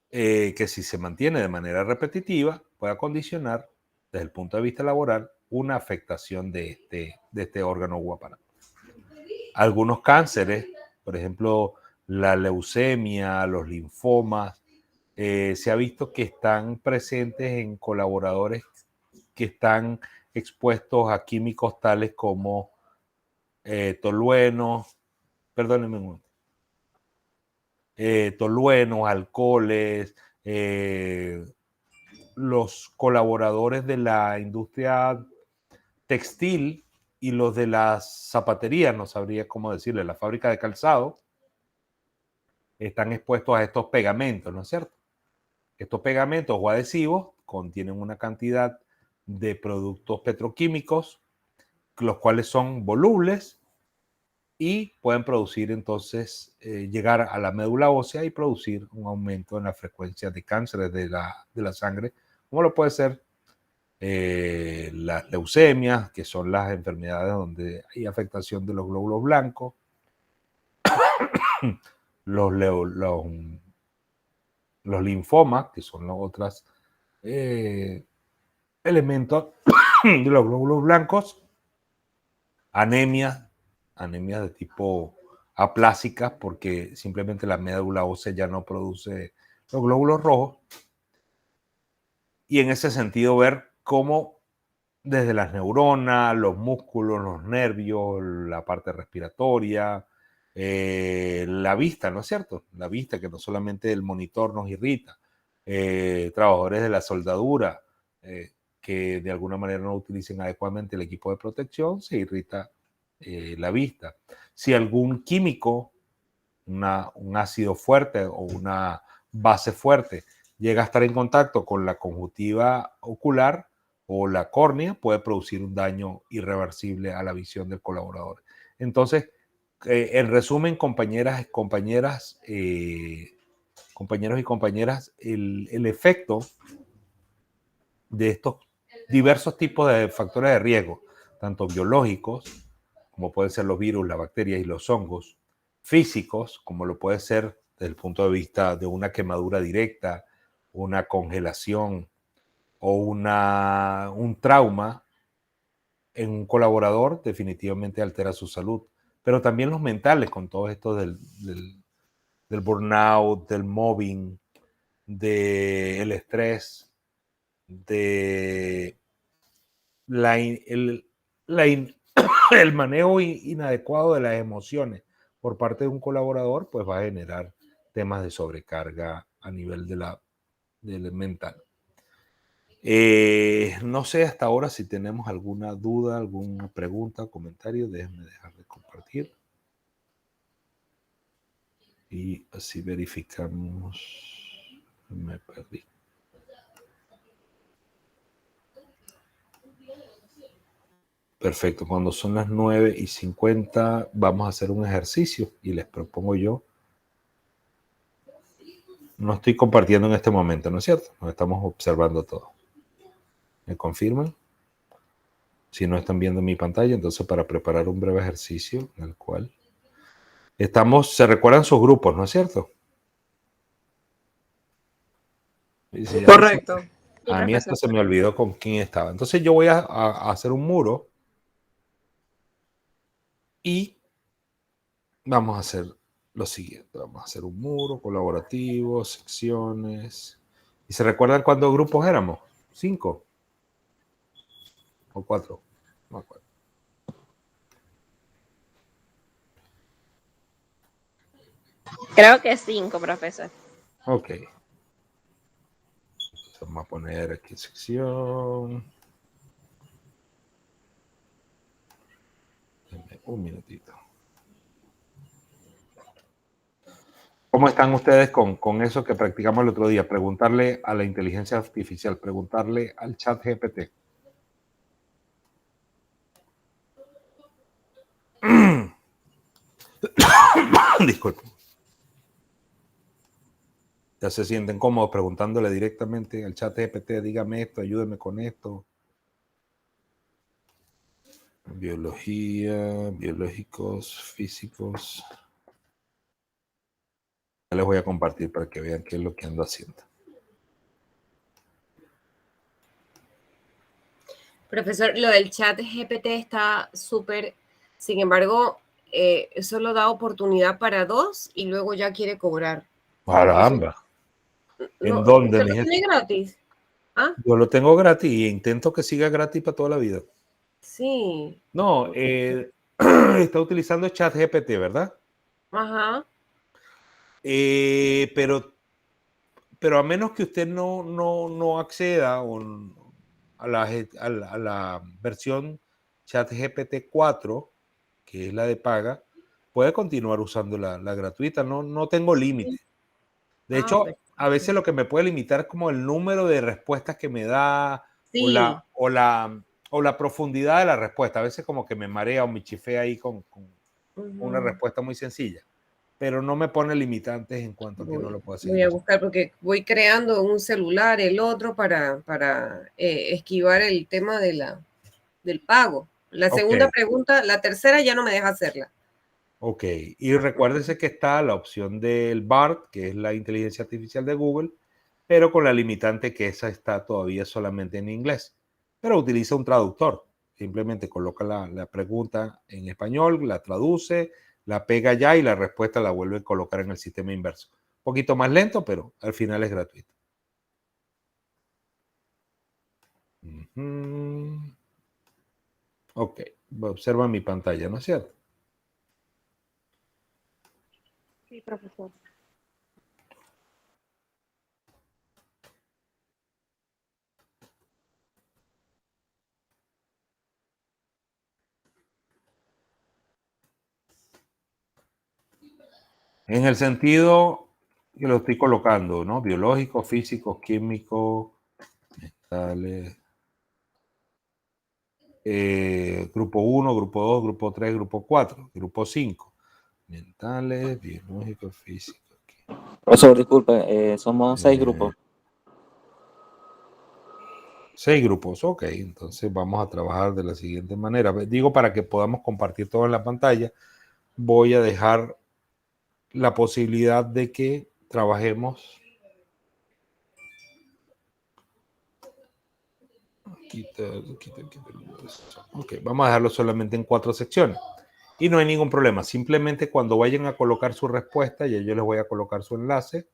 que si se mantiene de manera repetitiva, pueda condicionar desde el punto de vista laboral una afectación de este órgano o aparato. Algunos cánceres, por ejemplo, la leucemia, los linfomas, se ha visto que están presentes en colaboradores que están expuestos a químicos tales como toluenos, perdónenme un momento, toluenos, alcoholes, los colaboradores de la industria textil y los de las zapaterías, no sabría cómo decirle, la fábrica de calzado, están expuestos a estos pegamentos, ¿no es cierto? Estos pegamentos o adhesivos contienen una cantidad de productos petroquímicos, los cuales son volubles y pueden producir entonces, llegar a la médula ósea y producir un aumento en la frecuencia de cánceres de la sangre, como lo puede ser las leucemias, que son las enfermedades donde hay afectación de los glóbulos blancos, los linfomas, que son los otros elementos de los glóbulos blancos, anemias de tipo aplásicas, porque simplemente la médula ósea ya no produce los glóbulos rojos. Y en ese sentido ver cómo desde las neuronas, los músculos, los nervios, la parte respiratoria, la vista, ¿no es cierto? La vista, que no solamente el monitor nos irrita, trabajadores de la soldadura, que de alguna manera no utilicen adecuadamente el equipo de protección, se irrita la vista. Si algún químico, un ácido fuerte o una base fuerte, llega a estar en contacto con la conjuntiva ocular o la córnea, puede producir un daño irreversible a la visión del colaborador. Entonces, en resumen, compañeros y compañeras, el efecto de estos diversos tipos de factores de riesgo, tanto biológicos, como pueden ser los virus, las bacterias y los hongos, físicos, como lo puede ser desde el punto de vista de una quemadura directa, una congelación o un trauma en un colaborador, definitivamente altera su salud. Pero también los mentales, con todo esto del burnout, del mobbing, del estrés, de el manejo inadecuado de las emociones por parte de un colaborador, pues va a generar temas de sobrecarga a nivel del mental. No sé hasta ahora si tenemos alguna duda, alguna pregunta o comentario. Déjenme dejar de compartir. Y así verificamos. Me perdí. Perfecto. Cuando son las 9:50 vamos a hacer un ejercicio y les propongo yo. No estoy compartiendo en este momento, ¿no es cierto? Nos estamos observando todo. ¿Me confirman? Si no están viendo mi pantalla, entonces para preparar un breve ejercicio en el cual se recuerdan sus grupos, ¿no es cierto? Correcto. A mí hasta se me olvidó con quién estaba. Entonces yo voy a hacer un muro y vamos a hacer lo siguiente. Vamos a hacer un muro colaborativo, secciones. ¿Y se recuerdan cuántos grupos éramos? 5 o 4. No me acuerdo. Creo que 5, profesor. Ok. Vamos a poner aquí sección. Deme un minutito. ¿Cómo están ustedes con eso que practicamos el otro día? Preguntarle a la inteligencia artificial, preguntarle al chat GPT. Disculpe. Ya se sienten cómodos preguntándole directamente al chat GPT, dígame esto, ayúdeme con esto. Biología, biológicos, físicos. Ya les voy a compartir para que vean qué es lo que ando haciendo. Profesor, lo del chat GPT está súper, sin embargo, solo da oportunidad para 2 y luego ya quiere cobrar. Caramba. ¿En dónde, ¿Usted mi lo gente? tiene gratis? ¿Ah? Yo lo tengo gratis y intento que siga gratis para toda la vida. Sí. No, está utilizando chat GPT, ¿verdad? Ajá. Pero a menos que usted no acceda a la versión ChatGPT 4, que es la de paga, puede continuar usando la gratuita. No tengo límite. De hecho, Pues, a veces lo que me puede limitar es como el número de respuestas que me da sí. o la profundidad de la respuesta. A veces como que me marea o me chifea ahí con una respuesta muy sencilla. Pero no me pone limitantes en cuanto a que no lo puedo hacer. Voy a buscar porque voy creando un celular, el otro, para esquivar el tema del pago. La segunda pregunta, la tercera ya no me deja hacerla. Ok, y recuérdese que está la opción del BART, que es la inteligencia artificial de Google, pero con la limitante que esa está todavía solamente en inglés. Pero utiliza un traductor. Simplemente coloca la pregunta en español, la traduce, la pega ya y la respuesta la vuelve a colocar en el sistema inverso. Un poquito más lento, pero al final es gratuito. Ok, observa mi pantalla, ¿no es cierto? Sí, profesor. En el sentido que lo estoy colocando, ¿no? Biológico, físico, químico, mentales. Grupo 1, grupo 2, grupo 3, grupo 4, grupo 5. Mentales, biológicos, físicos. Profesor, disculpe, somos 6 grupos. 6 grupos, ok. Entonces vamos a trabajar de la siguiente manera. Digo, para que podamos compartir todo en la pantalla, voy a dejar la posibilidad de que trabajemos. Ok, vamos a dejarlo solamente en 4 secciones. Y no hay ningún problema. Simplemente cuando vayan a colocar su respuesta, ya yo les voy a colocar su enlace.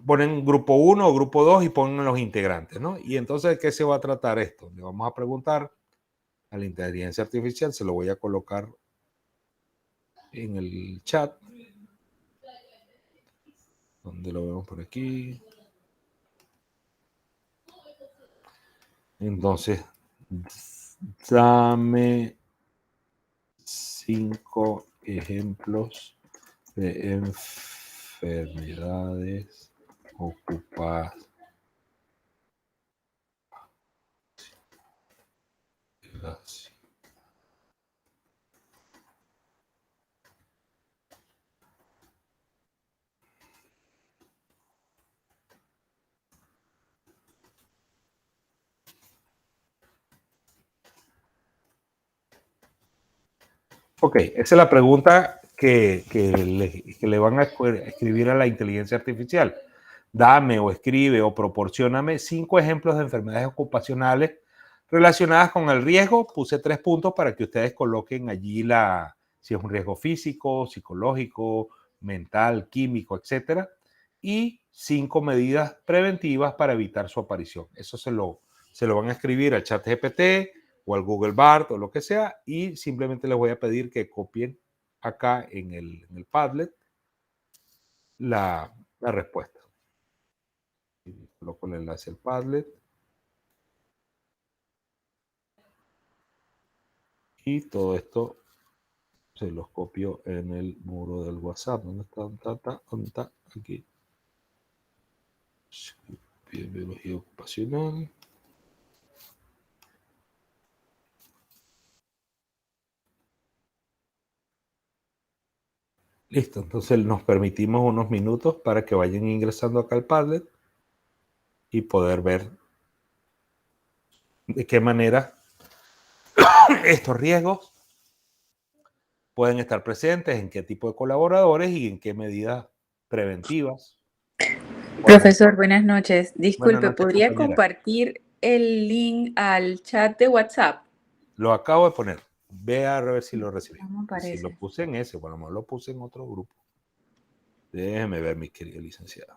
Ponen grupo 1 o grupo 2 y ponen los integrantes, ¿no? Y entonces, ¿de qué se va a tratar esto? Le vamos a preguntar a la inteligencia artificial, se lo voy a colocar en el chat. ¿Dónde lo vemos por aquí? Entonces, dame 5 ejemplos de enfermedades ocupadas. Ok, esa es la pregunta que le van a escribir a la inteligencia artificial. Dame o escribe o proporcióname 5 ejemplos de enfermedades ocupacionales relacionadas con el riesgo. Puse 3 puntos para que ustedes coloquen allí si es un riesgo físico, psicológico, mental, químico, etcétera. Y 5 medidas preventivas para evitar su aparición. Eso se lo van a escribir al chat GPT o al Google Bart o lo que sea, y simplemente les voy a pedir que copien acá en el Padlet la respuesta. Coloco el enlace al Padlet. Y todo esto se los copio en el muro del WhatsApp. ¿Dónde está? ¿Dónde está? Aquí. Biología ocupacional. Listo, entonces nos permitimos unos minutos para que vayan ingresando acá al Padlet y poder ver de qué manera estos riesgos pueden estar presentes, en qué tipo de colaboradores y en qué medidas preventivas. Profesor, buenas noches. Disculpe, Buenas noches, ¿podría compañera. compartir el link al chat de WhatsApp? Lo acabo de poner. Ve a ver si lo recibí. No me aparece. Si lo puse en ese, bueno, no lo puse en otro grupo. Déjeme ver, mi querido licenciado.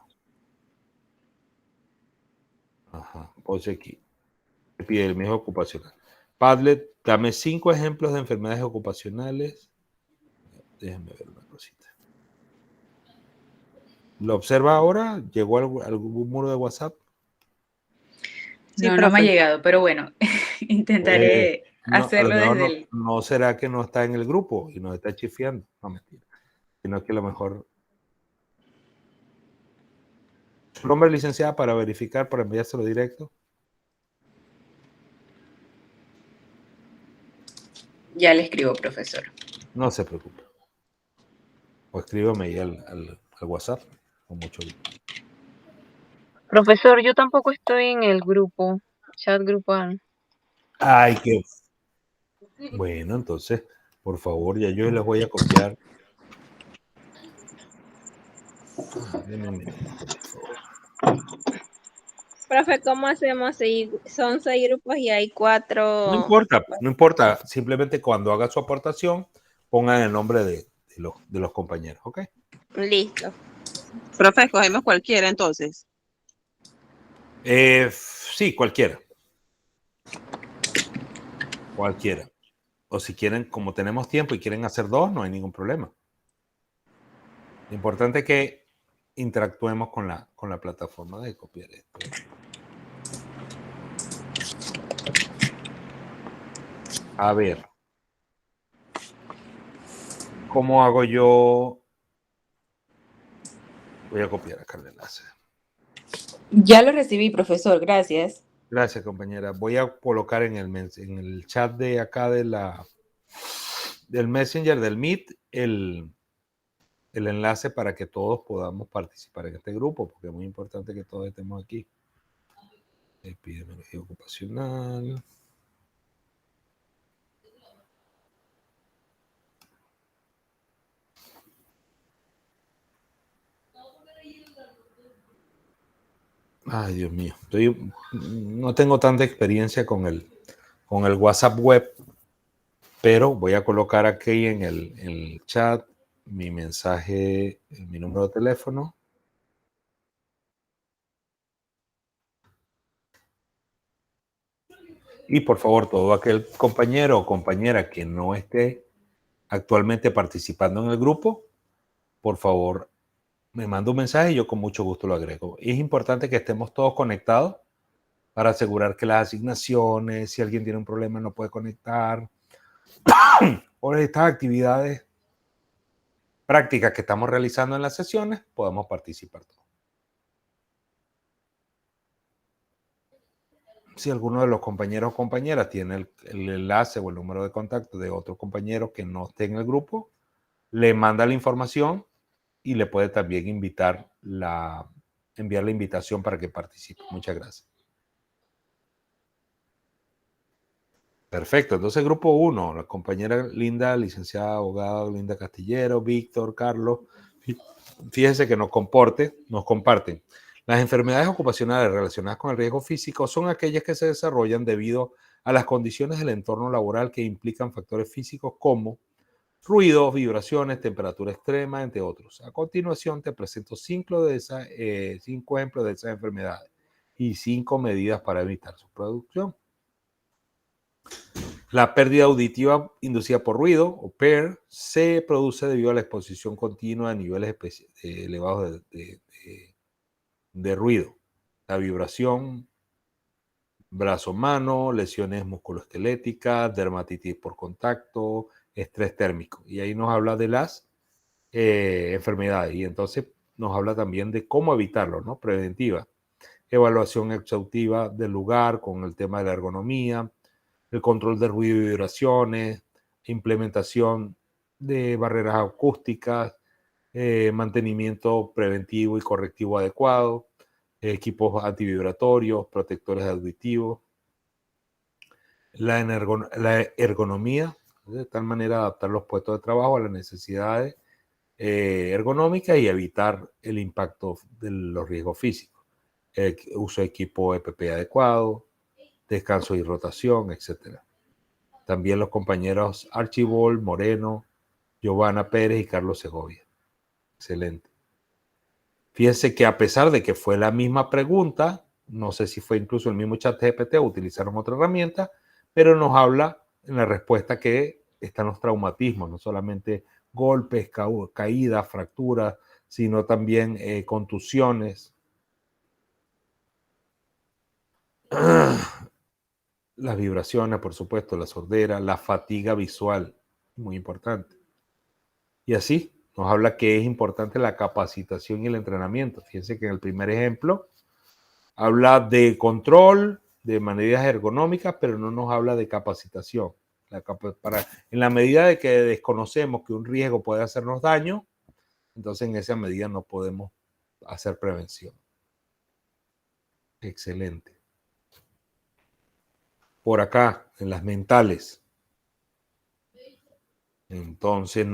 Ajá, puse aquí. Epidemia ocupacional. Padlet, dame 5 ejemplos de enfermedades ocupacionales. Déjeme ver una cosita. ¿Lo observa ahora? ¿Llegó algún muro de WhatsApp? Sí, no, no me ha llegado, pero bueno, intentaré hacerlo desde el... ¿No será que no está en el grupo y nos está chifiando? No, mentira. Sino que a lo mejor... ¿Su nombre, licenciada, para verificar, para enviárselo directo? Ya le escribo, profesor. No se preocupe. O escríbame ahí al WhatsApp, con mucho gusto. Profesor, yo tampoco estoy en el grupo, chat grupal. Ay, qué... Bueno, entonces, por favor, ya yo les voy a copiar. Denme un minuto, por favor. Profe, ¿cómo hacemos si son 6 grupos y hay 4? No importa, no importa. Simplemente cuando haga su aportación, pongan el nombre de los compañeros, ¿ok? Listo. Profe, escogemos cualquiera entonces. Sí, cualquiera. Cualquiera. O si quieren, como tenemos tiempo y quieren hacer 2, no hay ningún problema. Lo importante es que interactuemos con la plataforma de copiar esto. A ver. ¿Cómo hago yo? Voy a copiar acá el enlace. Ya lo recibí, profesor, gracias. Gracias, compañera. Voy a colocar en el chat de acá del Messenger, del Meet, el enlace para que todos podamos participar en este grupo, porque es muy importante que todos estemos aquí. Epidemiología ocupacional. Ay, Dios mío. No tengo tanta experiencia con el WhatsApp web, pero voy a colocar aquí en el chat mi mensaje, mi número de teléfono. Y por favor, todo aquel compañero o compañera que no esté actualmente participando en el grupo, por favor, me manda un mensaje y yo con mucho gusto lo agrego. Y es importante que estemos todos conectados para asegurar que las asignaciones, si alguien tiene un problema no puede conectar, o estas actividades prácticas que estamos realizando en las sesiones, podamos participar todos. Si alguno de los compañeros o compañeras tiene el enlace o el número de contacto de otro compañero que no esté en el grupo, le manda la información y le puede también enviar la invitación para que participe. Muchas gracias. Perfecto. Entonces, grupo 1, la compañera Linda, licenciada abogada Linda Castillero, Víctor, Carlos. Fíjense que nos comparten. Las enfermedades ocupacionales relacionadas con el riesgo físico son aquellas que se desarrollan debido a las condiciones del entorno laboral que implican factores físicos como ruidos, vibraciones, temperatura extrema, entre otros. A continuación te presento 5 ejemplos de esas enfermedades y 5 medidas para evitar su producción. La pérdida auditiva inducida por ruido, o PER, se produce debido a la exposición continua a niveles elevados de ruido. La vibración, brazo-mano, lesiones musculoesqueléticas, dermatitis por contacto, estrés térmico. Y ahí nos habla de las enfermedades. Y entonces nos habla también de cómo evitarlo, ¿no? Preventiva. Evaluación exhaustiva del lugar con el tema de la ergonomía, el control de ruido y vibraciones, implementación de barreras acústicas, mantenimiento preventivo y correctivo adecuado, equipos antivibratorios, protectores auditivos, la ergonomía, de tal manera adaptar los puestos de trabajo a las necesidades ergonómicas y evitar el impacto de los riesgos físicos, uso de equipo EPP adecuado, descanso y rotación, etc. También los compañeros Archibald Moreno, Giovanna Pérez y Carlos Segovia. Excelente. Fíjense que a pesar de que fue la misma pregunta, no sé si fue incluso el mismo chat GPT o utilizaron otra herramienta, pero nos habla en la respuesta que están los traumatismos, no solamente golpes, caídas, fracturas, sino también contusiones. Las vibraciones, por supuesto, la sordera, la fatiga visual, muy importante. Y así nos habla que es importante la capacitación y el entrenamiento. Fíjense que en el primer ejemplo habla de control, de medidas ergonómicas, pero no nos habla de capacitación. En la medida de que desconocemos que un riesgo puede hacernos daño, entonces en esa medida no podemos hacer prevención. Excelente. Por acá, en las mentales. Entonces,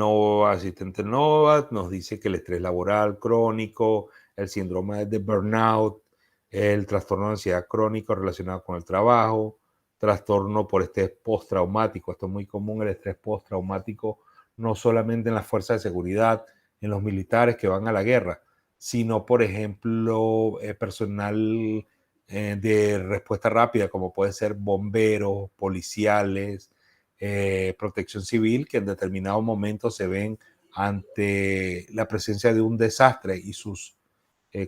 asistente Nova nos dice que el estrés laboral crónico, el síndrome de burnout, el trastorno de ansiedad crónico relacionado con el trabajo, trastorno por estrés postraumático. Esto es muy común, el estrés postraumático, no solamente en las fuerzas de seguridad, en los militares que van a la guerra, sino, por ejemplo, personal de respuesta rápida, como puede ser bomberos, policiales, protección civil, que en determinados momentos se ven ante la presencia de un desastre y sus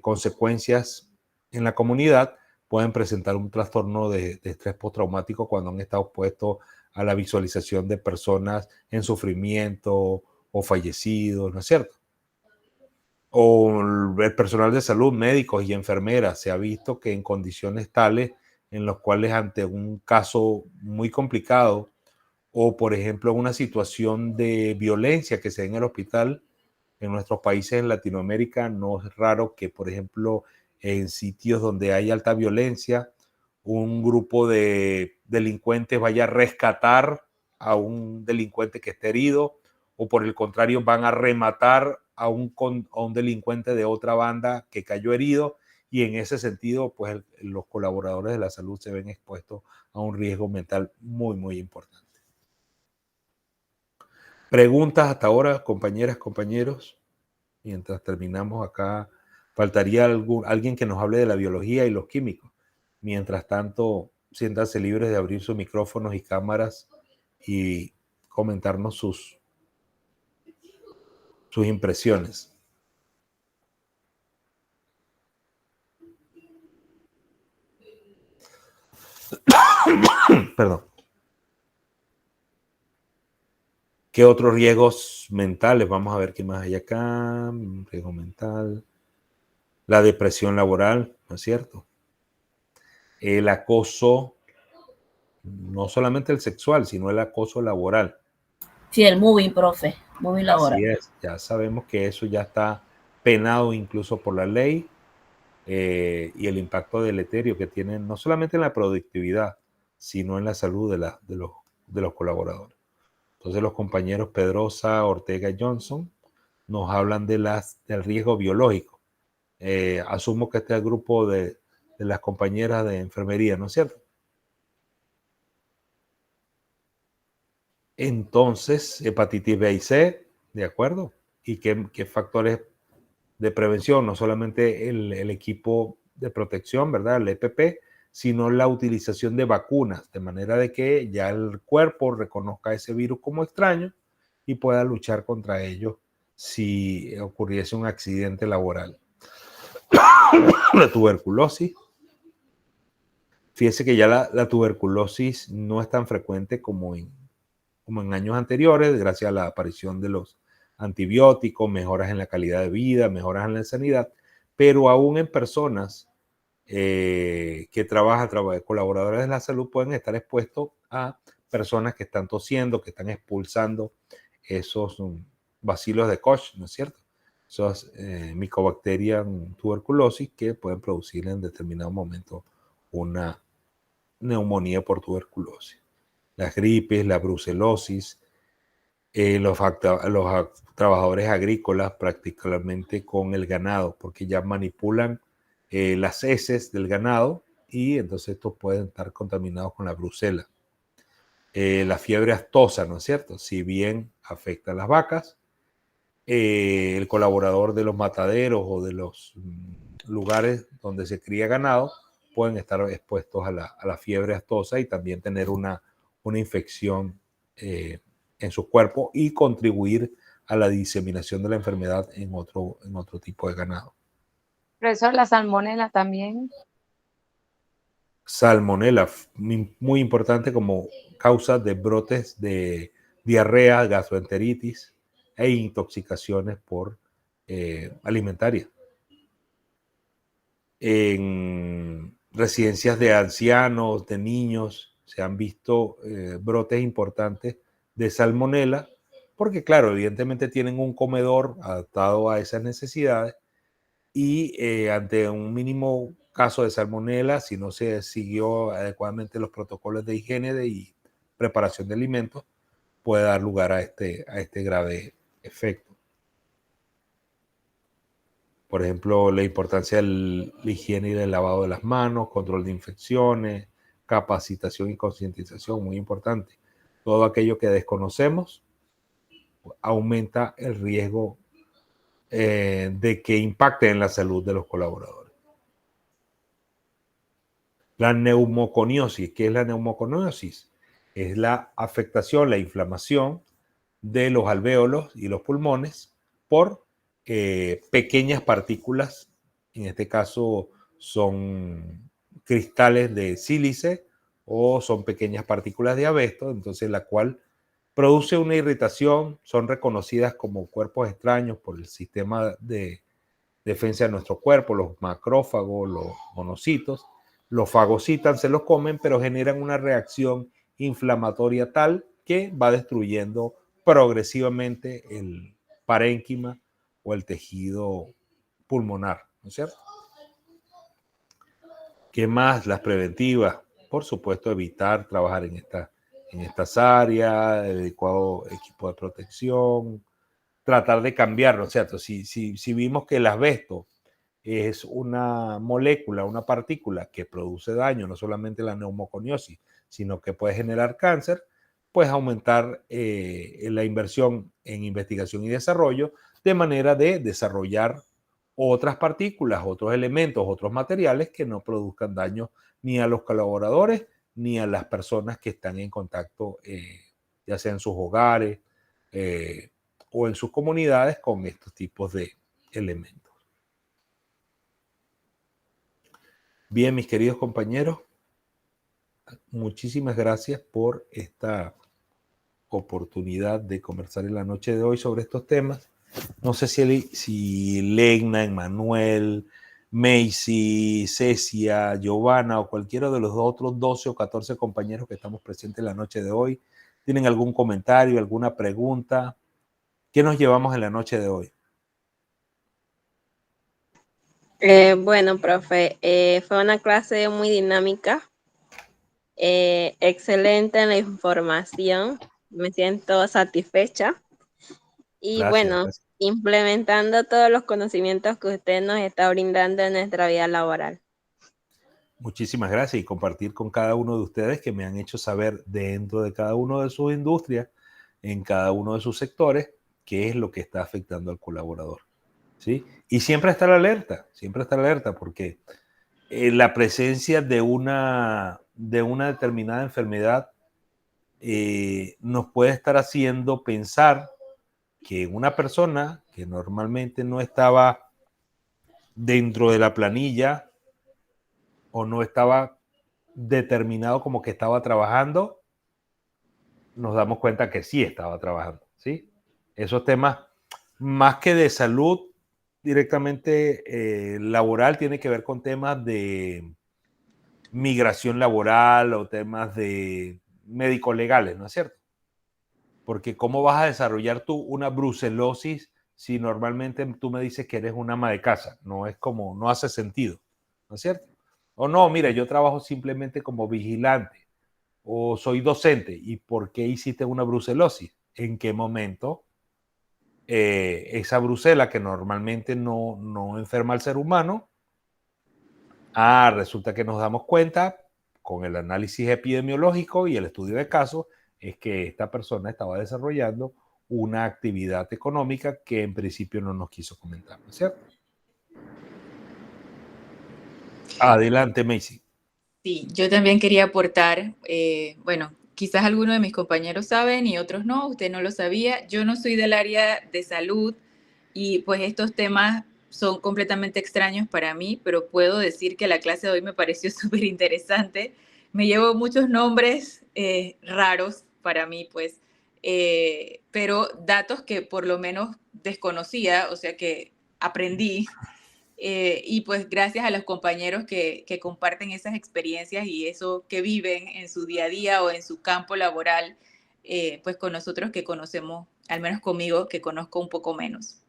consecuencias en la comunidad, pueden presentar un trastorno de estrés postraumático cuando han estado expuestos a la visualización de personas en sufrimiento o fallecidos, ¿no es cierto? O el personal de salud, médicos y enfermeras, se ha visto que en condiciones tales en las cuales ante un caso muy complicado o, por ejemplo, una situación de violencia que se da en el hospital, en nuestros países en Latinoamérica, no es raro que, por ejemplo, en sitios donde hay alta violencia, un grupo de delincuentes vaya a rescatar a un delincuente que esté herido, o por el contrario, van a rematar a un delincuente de otra banda que cayó herido, y en ese sentido, pues los colaboradores de la salud se ven expuestos a un riesgo mental muy, muy importante. Preguntas hasta ahora, compañeras, compañeros. Mientras terminamos acá, faltaría alguien que nos hable de la biología y los químicos. Mientras tanto, siéntanse libres de abrir sus micrófonos y cámaras y comentarnos sus impresiones. Perdón. ¿Qué otros riesgos mentales? Vamos a ver qué más hay acá. Riesgo mental. La depresión laboral, ¿no es cierto? El acoso, no solamente el sexual, sino el acoso laboral. Sí, el moving, profe. Moving laboral. Así es. Ya sabemos que eso ya está penado incluso por la ley, y el impacto deleterio que tienen no solamente en la productividad, sino en la salud de los colaboradores. Entonces los compañeros Pedrosa, Ortega y Johnson nos hablan del riesgo biológico. Asumo que este es el grupo de las compañeras de enfermería, ¿no es cierto? Entonces, hepatitis B y C, ¿de acuerdo? ¿Y qué factores de prevención? No solamente el equipo de protección, ¿verdad? El EPP, sino la utilización de vacunas, de manera de que ya el cuerpo reconozca ese virus como extraño y pueda luchar contra ello si ocurriese un accidente laboral. La tuberculosis. Fíjese que ya la tuberculosis no es tan frecuente como en años anteriores, gracias a la aparición de los antibióticos, mejoras en la calidad de vida, mejoras en la sanidad, pero aún en personas que trabajan, colaboradores de la salud, pueden estar expuestos a personas que están tosiendo, que están expulsando esos bacilos de Koch, ¿no es cierto? Esas Mycobacterium tuberculosis que pueden producir en determinado momento una neumonía por tuberculosis. Las gripes, la brucelosis, los trabajadores agrícolas prácticamente con el ganado, porque ya manipulan las heces del ganado y entonces estos pueden estar contaminados con la brucela. La fiebre aftosa, ¿no es cierto? Si bien afecta a las vacas, el colaborador de los mataderos o de los lugares donde se cría ganado pueden estar expuestos a la fiebre aftosa y también tener una infección en su cuerpo y contribuir a la diseminación de la enfermedad en otro tipo de ganado. Profesor, la salmonela también. Salmonela, muy importante como causa de brotes de diarrea, gastroenteritis e intoxicaciones por alimentaria. En residencias de ancianos, de niños, se han visto brotes importantes de salmonela, porque claro, evidentemente tienen un comedor adaptado a esas necesidades y ante un mínimo caso de salmonela, si no se siguió adecuadamente los protocolos de higiene y preparación de alimentos, puede dar lugar a este grave efecto. Por ejemplo, la importancia de la higiene y del lavado de las manos, control de infecciones, capacitación y concientización, muy importante. Todo aquello que desconocemos aumenta el riesgo de que impacte en la salud de los colaboradores. La neumoconiosis. ¿Qué es la neumoconiosis? Es la afectación, la inflamación de los alvéolos y los pulmones por pequeñas partículas, en este caso son cristales de sílice o son pequeñas partículas de asbesto, entonces la cual produce una irritación, son reconocidas como cuerpos extraños por el sistema de defensa de nuestro cuerpo, los macrófagos, los monocitos, los fagocitan, se los comen, pero generan una reacción inflamatoria tal que va destruyendo progresivamente el parénquima o el tejido pulmonar, ¿no es cierto? ¿Qué más? Las preventivas. Por supuesto, evitar trabajar en estas áreas, el adecuado equipo de protección, tratar de cambiarlo, ¿cierto? Si vimos que el asbesto es una molécula, una partícula que produce daño, no solamente la neumoconiosis, sino que puede generar cáncer, pues aumentar la inversión en investigación y desarrollo de manera de desarrollar otras partículas, otros elementos, otros materiales que no produzcan daño ni a los colaboradores ni a las personas que están en contacto, ya sea en sus hogares o en sus comunidades con estos tipos de elementos. Bien, mis queridos compañeros, muchísimas gracias por esta oportunidad de conversar en la noche de hoy sobre estos temas. No sé si Legna, Emmanuel, Macy, Cecia, Giovanna o cualquiera de los otros 12 o 14 compañeros que estamos presentes en la noche de hoy tienen algún comentario, alguna pregunta. ¿Qué nos llevamos en la noche de hoy? Bueno, profe, fue una clase muy dinámica, excelente la información, me siento satisfecha y Gracias, bueno, gracias. implementando todos los conocimientos que usted nos está brindando en nuestra vida laboral. Muchísimas gracias y compartir con cada uno de ustedes que me han hecho saber dentro de cada uno de sus industrias, en cada uno de sus sectores, qué es lo que está afectando al colaborador, ¿sí? Y siempre estar alerta porque la presencia de una determinada enfermedad nos puede estar haciendo pensar que una persona que normalmente no estaba dentro de la planilla o no estaba determinado como que estaba trabajando, nos damos cuenta que sí estaba trabajando, ¿sí? Esos temas, más que de salud directamente laboral, tiene que ver con temas de migración laboral o temas de médico-legales, ¿no es cierto? Porque ¿cómo vas a desarrollar tú una brucelosis si normalmente tú me dices que eres una ama de casa? No es como, no hace sentido, ¿no es cierto? O no, mira, yo trabajo simplemente como vigilante o soy docente. ¿Y por qué hiciste una brucelosis? ¿En qué momento esa brucela que normalmente no enferma al ser humano? Resulta que nos damos cuenta con el análisis epidemiológico y el estudio de casos es que esta persona estaba desarrollando una actividad económica que en principio no nos quiso comentar, ¿no es cierto? Adelante, Macy. Sí, yo también quería aportar, bueno, quizás algunos de mis compañeros saben y otros no, usted no lo sabía. Yo no soy del área de salud y pues estos temas son completamente extraños para mí, pero puedo decir que la clase de hoy me pareció súper interesante. Me llevo muchos nombres raros para mí, pues, pero datos que por lo menos desconocía, o sea que aprendí. Y pues gracias a los compañeros que comparten esas experiencias y eso que viven en su día a día o en su campo laboral, pues con nosotros que conocemos, al menos conmigo, que conozco un poco menos.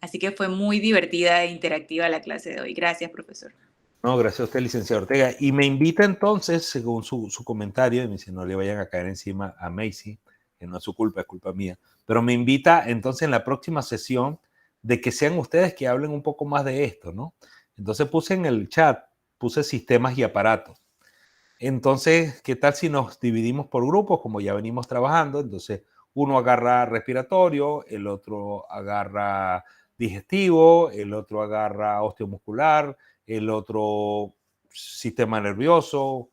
Así que fue muy divertida e interactiva la clase de hoy. Gracias, profesor. No, gracias a usted, licenciado Ortega. Y me invita entonces, según su comentario, y me dice, no le vayan a caer encima a Macy, que no es su culpa, es culpa mía, pero me invita entonces en la próxima sesión de que sean ustedes que hablen un poco más de esto, ¿no? Entonces puse en el chat, puse sistemas y aparatos. Entonces, ¿qué tal si nos dividimos por grupos, como ya venimos trabajando? Entonces, uno agarra respiratorio, el otro agarra digestivo, el otro agarra osteomuscular, el otro sistema nervioso,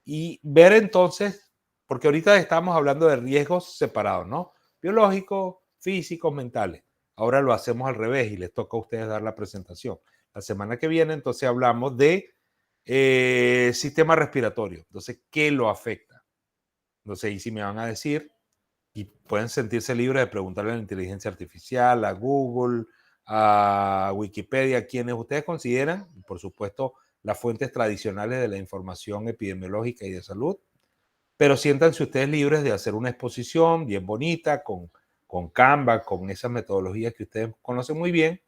y ver entonces, porque ahorita estamos hablando de riesgos separados, ¿no? Biológicos, físicos, mentales. Ahora lo hacemos al revés y les toca a ustedes dar la presentación. La semana que viene entonces hablamos de sistema respiratorio. Entonces, ¿qué lo afecta? Entonces, ahí sí me van a decir y pueden sentirse libres de preguntarle a la inteligencia artificial, a Google, a Wikipedia, a quienes ustedes consideran, por supuesto, las fuentes tradicionales de la información epidemiológica y de salud, pero siéntanse ustedes libres de hacer una exposición bien bonita, con Canva, con esas metodologías que ustedes conocen muy bien,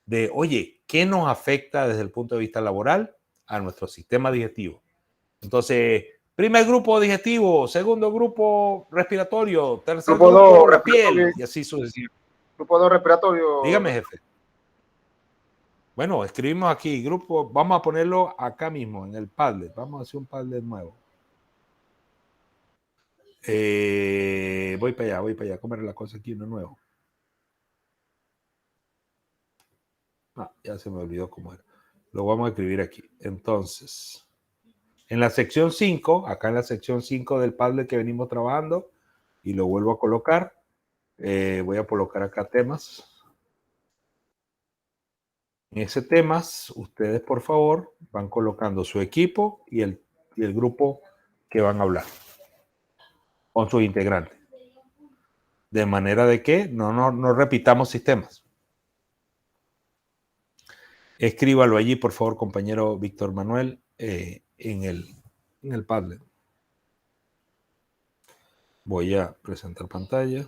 de, oye, ¿qué nos afecta desde el punto de vista laboral a nuestro sistema digestivo? Entonces, primer grupo digestivo, segundo grupo respiratorio, tercer grupo la piel, y así sucesivamente. Grupo 2 respiratorio. Dígame, jefe. Bueno, escribimos aquí, grupo, vamos a ponerlo acá mismo, en el Padlet. Vamos a hacer un Padlet nuevo. Voy para allá, ¿cómo era la cosa aquí? Uno nuevo. Ya se me olvidó cómo era. Lo vamos a escribir aquí. Entonces, en la sección 5, acá en la sección 5 del Padlet que venimos trabajando, y lo vuelvo a colocar, voy a colocar acá temas. En ese temas, ustedes por favor van colocando su equipo y el grupo que van a hablar con sus integrantes. De manera de que no repitamos sistemas. Escríbalo allí, por favor, compañero Víctor Manuel, en el Padlet. Voy a presentar pantalla.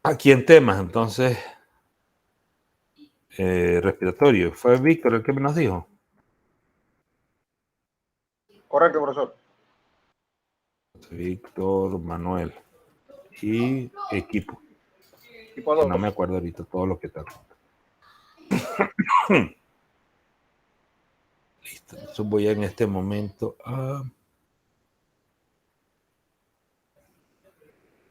Aquí en temas, entonces, respiratorio. ¿Fue Víctor el que nos dijo? Correcto, profesor. Víctor Manuel. Y equipo. Equipo 2. No me acuerdo ahorita todo lo que está. Listo. Entonces voy en este momento a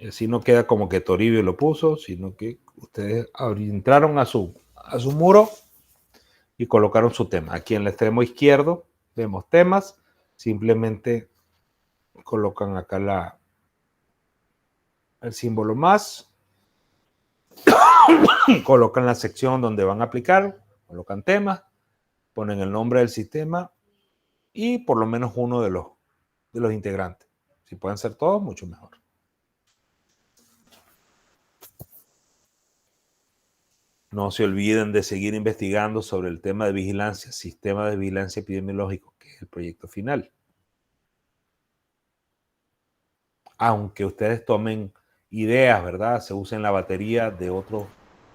Así no queda como que Toribio lo puso, sino que ustedes entraron a su muro y colocaron su tema. Aquí en el extremo izquierdo vemos temas, simplemente colocan acá el símbolo más, colocan la sección donde van a aplicar, colocan temas, ponen el nombre del sistema y por lo menos uno de los integrantes. Si pueden ser todos, mucho mejor. No se olviden de seguir investigando sobre el tema de vigilancia, sistema de vigilancia epidemiológico, que es el proyecto final. Aunque ustedes tomen ideas, ¿verdad? Se usen la batería de otras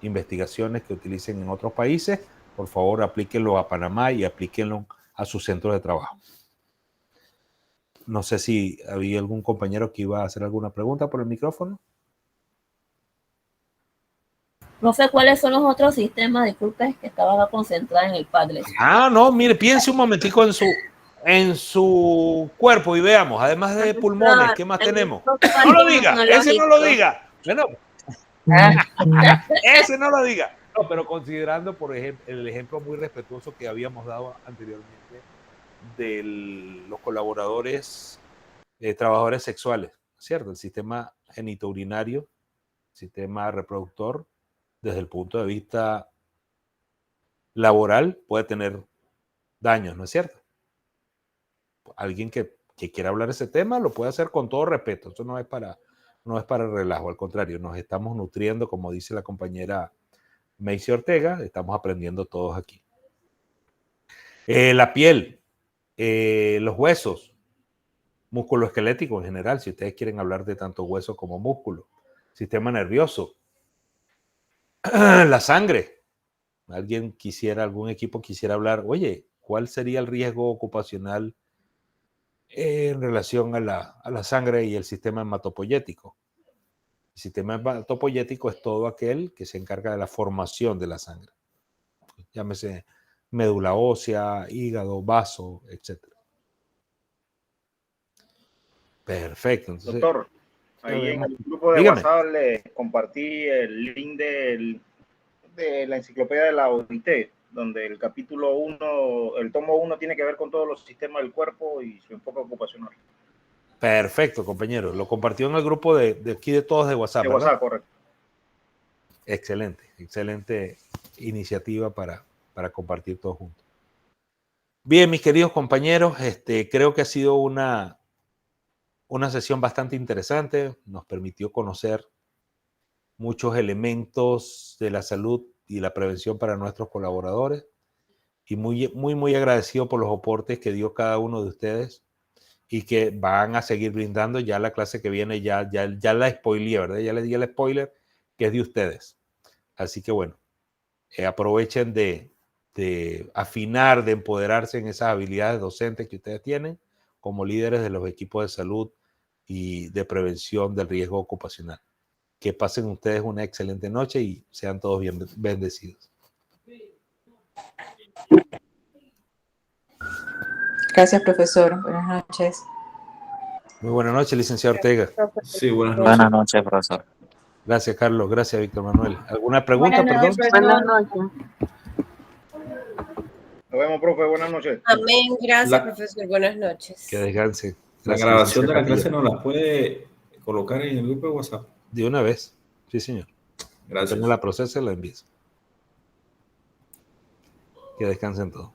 investigaciones que utilicen en otros países, por favor aplíquenlo a Panamá y aplíquenlo a sus centros de trabajo. No sé si había algún compañero que iba a hacer alguna pregunta por el micrófono. Profe, ¿cuáles son los otros sistemas? Disculpe, que estaba concentrada en el Padlet. No, mire, piense un momentico en su cuerpo y veamos, además de pulmones, ¿qué más tenemos? No lo diga, ese no lo diga. Bueno, ese no lo diga. No, pero considerando, por ejemplo, el ejemplo muy respetuoso que habíamos dado anteriormente de los colaboradores, trabajadores sexuales, ¿cierto? El sistema genitourinario, sistema reproductor, desde el punto de vista laboral, puede tener daños, ¿no es cierto? Alguien que quiera hablar de ese tema lo puede hacer con todo respeto. Esto no es para relajo, al contrario, nos estamos nutriendo, como dice la compañera Macy Ortega, estamos aprendiendo todos aquí. La piel, los huesos, músculo esquelético en general, si ustedes quieren hablar de tanto hueso como músculo, sistema nervioso, la sangre. Algún equipo quisiera hablar, oye, ¿cuál sería el riesgo ocupacional en relación a la sangre y el sistema hematopoyético? El sistema hematopoyético es todo aquel que se encarga de la formación de la sangre. Llámese médula ósea, hígado, vaso, etc. Perfecto. Entonces, doctor, ahí en el grupo de WhatsApp les compartí el link de la enciclopedia de la OIT, donde el capítulo 1, el tomo 1 tiene que ver con todos los sistemas del cuerpo y su enfoque ocupacional. Perfecto, compañero. Lo compartió en el grupo de aquí de todos de WhatsApp. De WhatsApp, correcto. Excelente, excelente iniciativa para compartir todos juntos. Bien, mis queridos compañeros, creo que ha sido una sesión bastante interesante. Nos permitió conocer muchos elementos de la salud y la prevención para nuestros colaboradores. Y muy agradecido por los aportes que dio cada uno de ustedes y que van a seguir brindando. Ya la clase que viene ya la spoileé, ¿verdad? Ya les di el spoiler que es de ustedes. Así que bueno, aprovechen de afinar, de empoderarse en esas habilidades docentes que ustedes tienen como líderes de los equipos de salud y de prevención del riesgo ocupacional. Que pasen ustedes una excelente noche y sean todos bien bendecidos. Gracias, profesor. Buenas noches. Muy buenas noches, licenciado Ortega. Sí, buenas noches. Buenas noches, profesor. Gracias, Carlos. Gracias, Víctor Manuel. ¿Alguna pregunta, perdón? Buenas noches. Nos vemos, profe. Buenas noches. Amén. Gracias, profesor. Buenas noches. Que descanse. La grabación de la clase nos la puede colocar en el grupo de WhatsApp. De una vez. Sí, señor. Gracias. Tengo la procesa y la envío. Que descansen todos.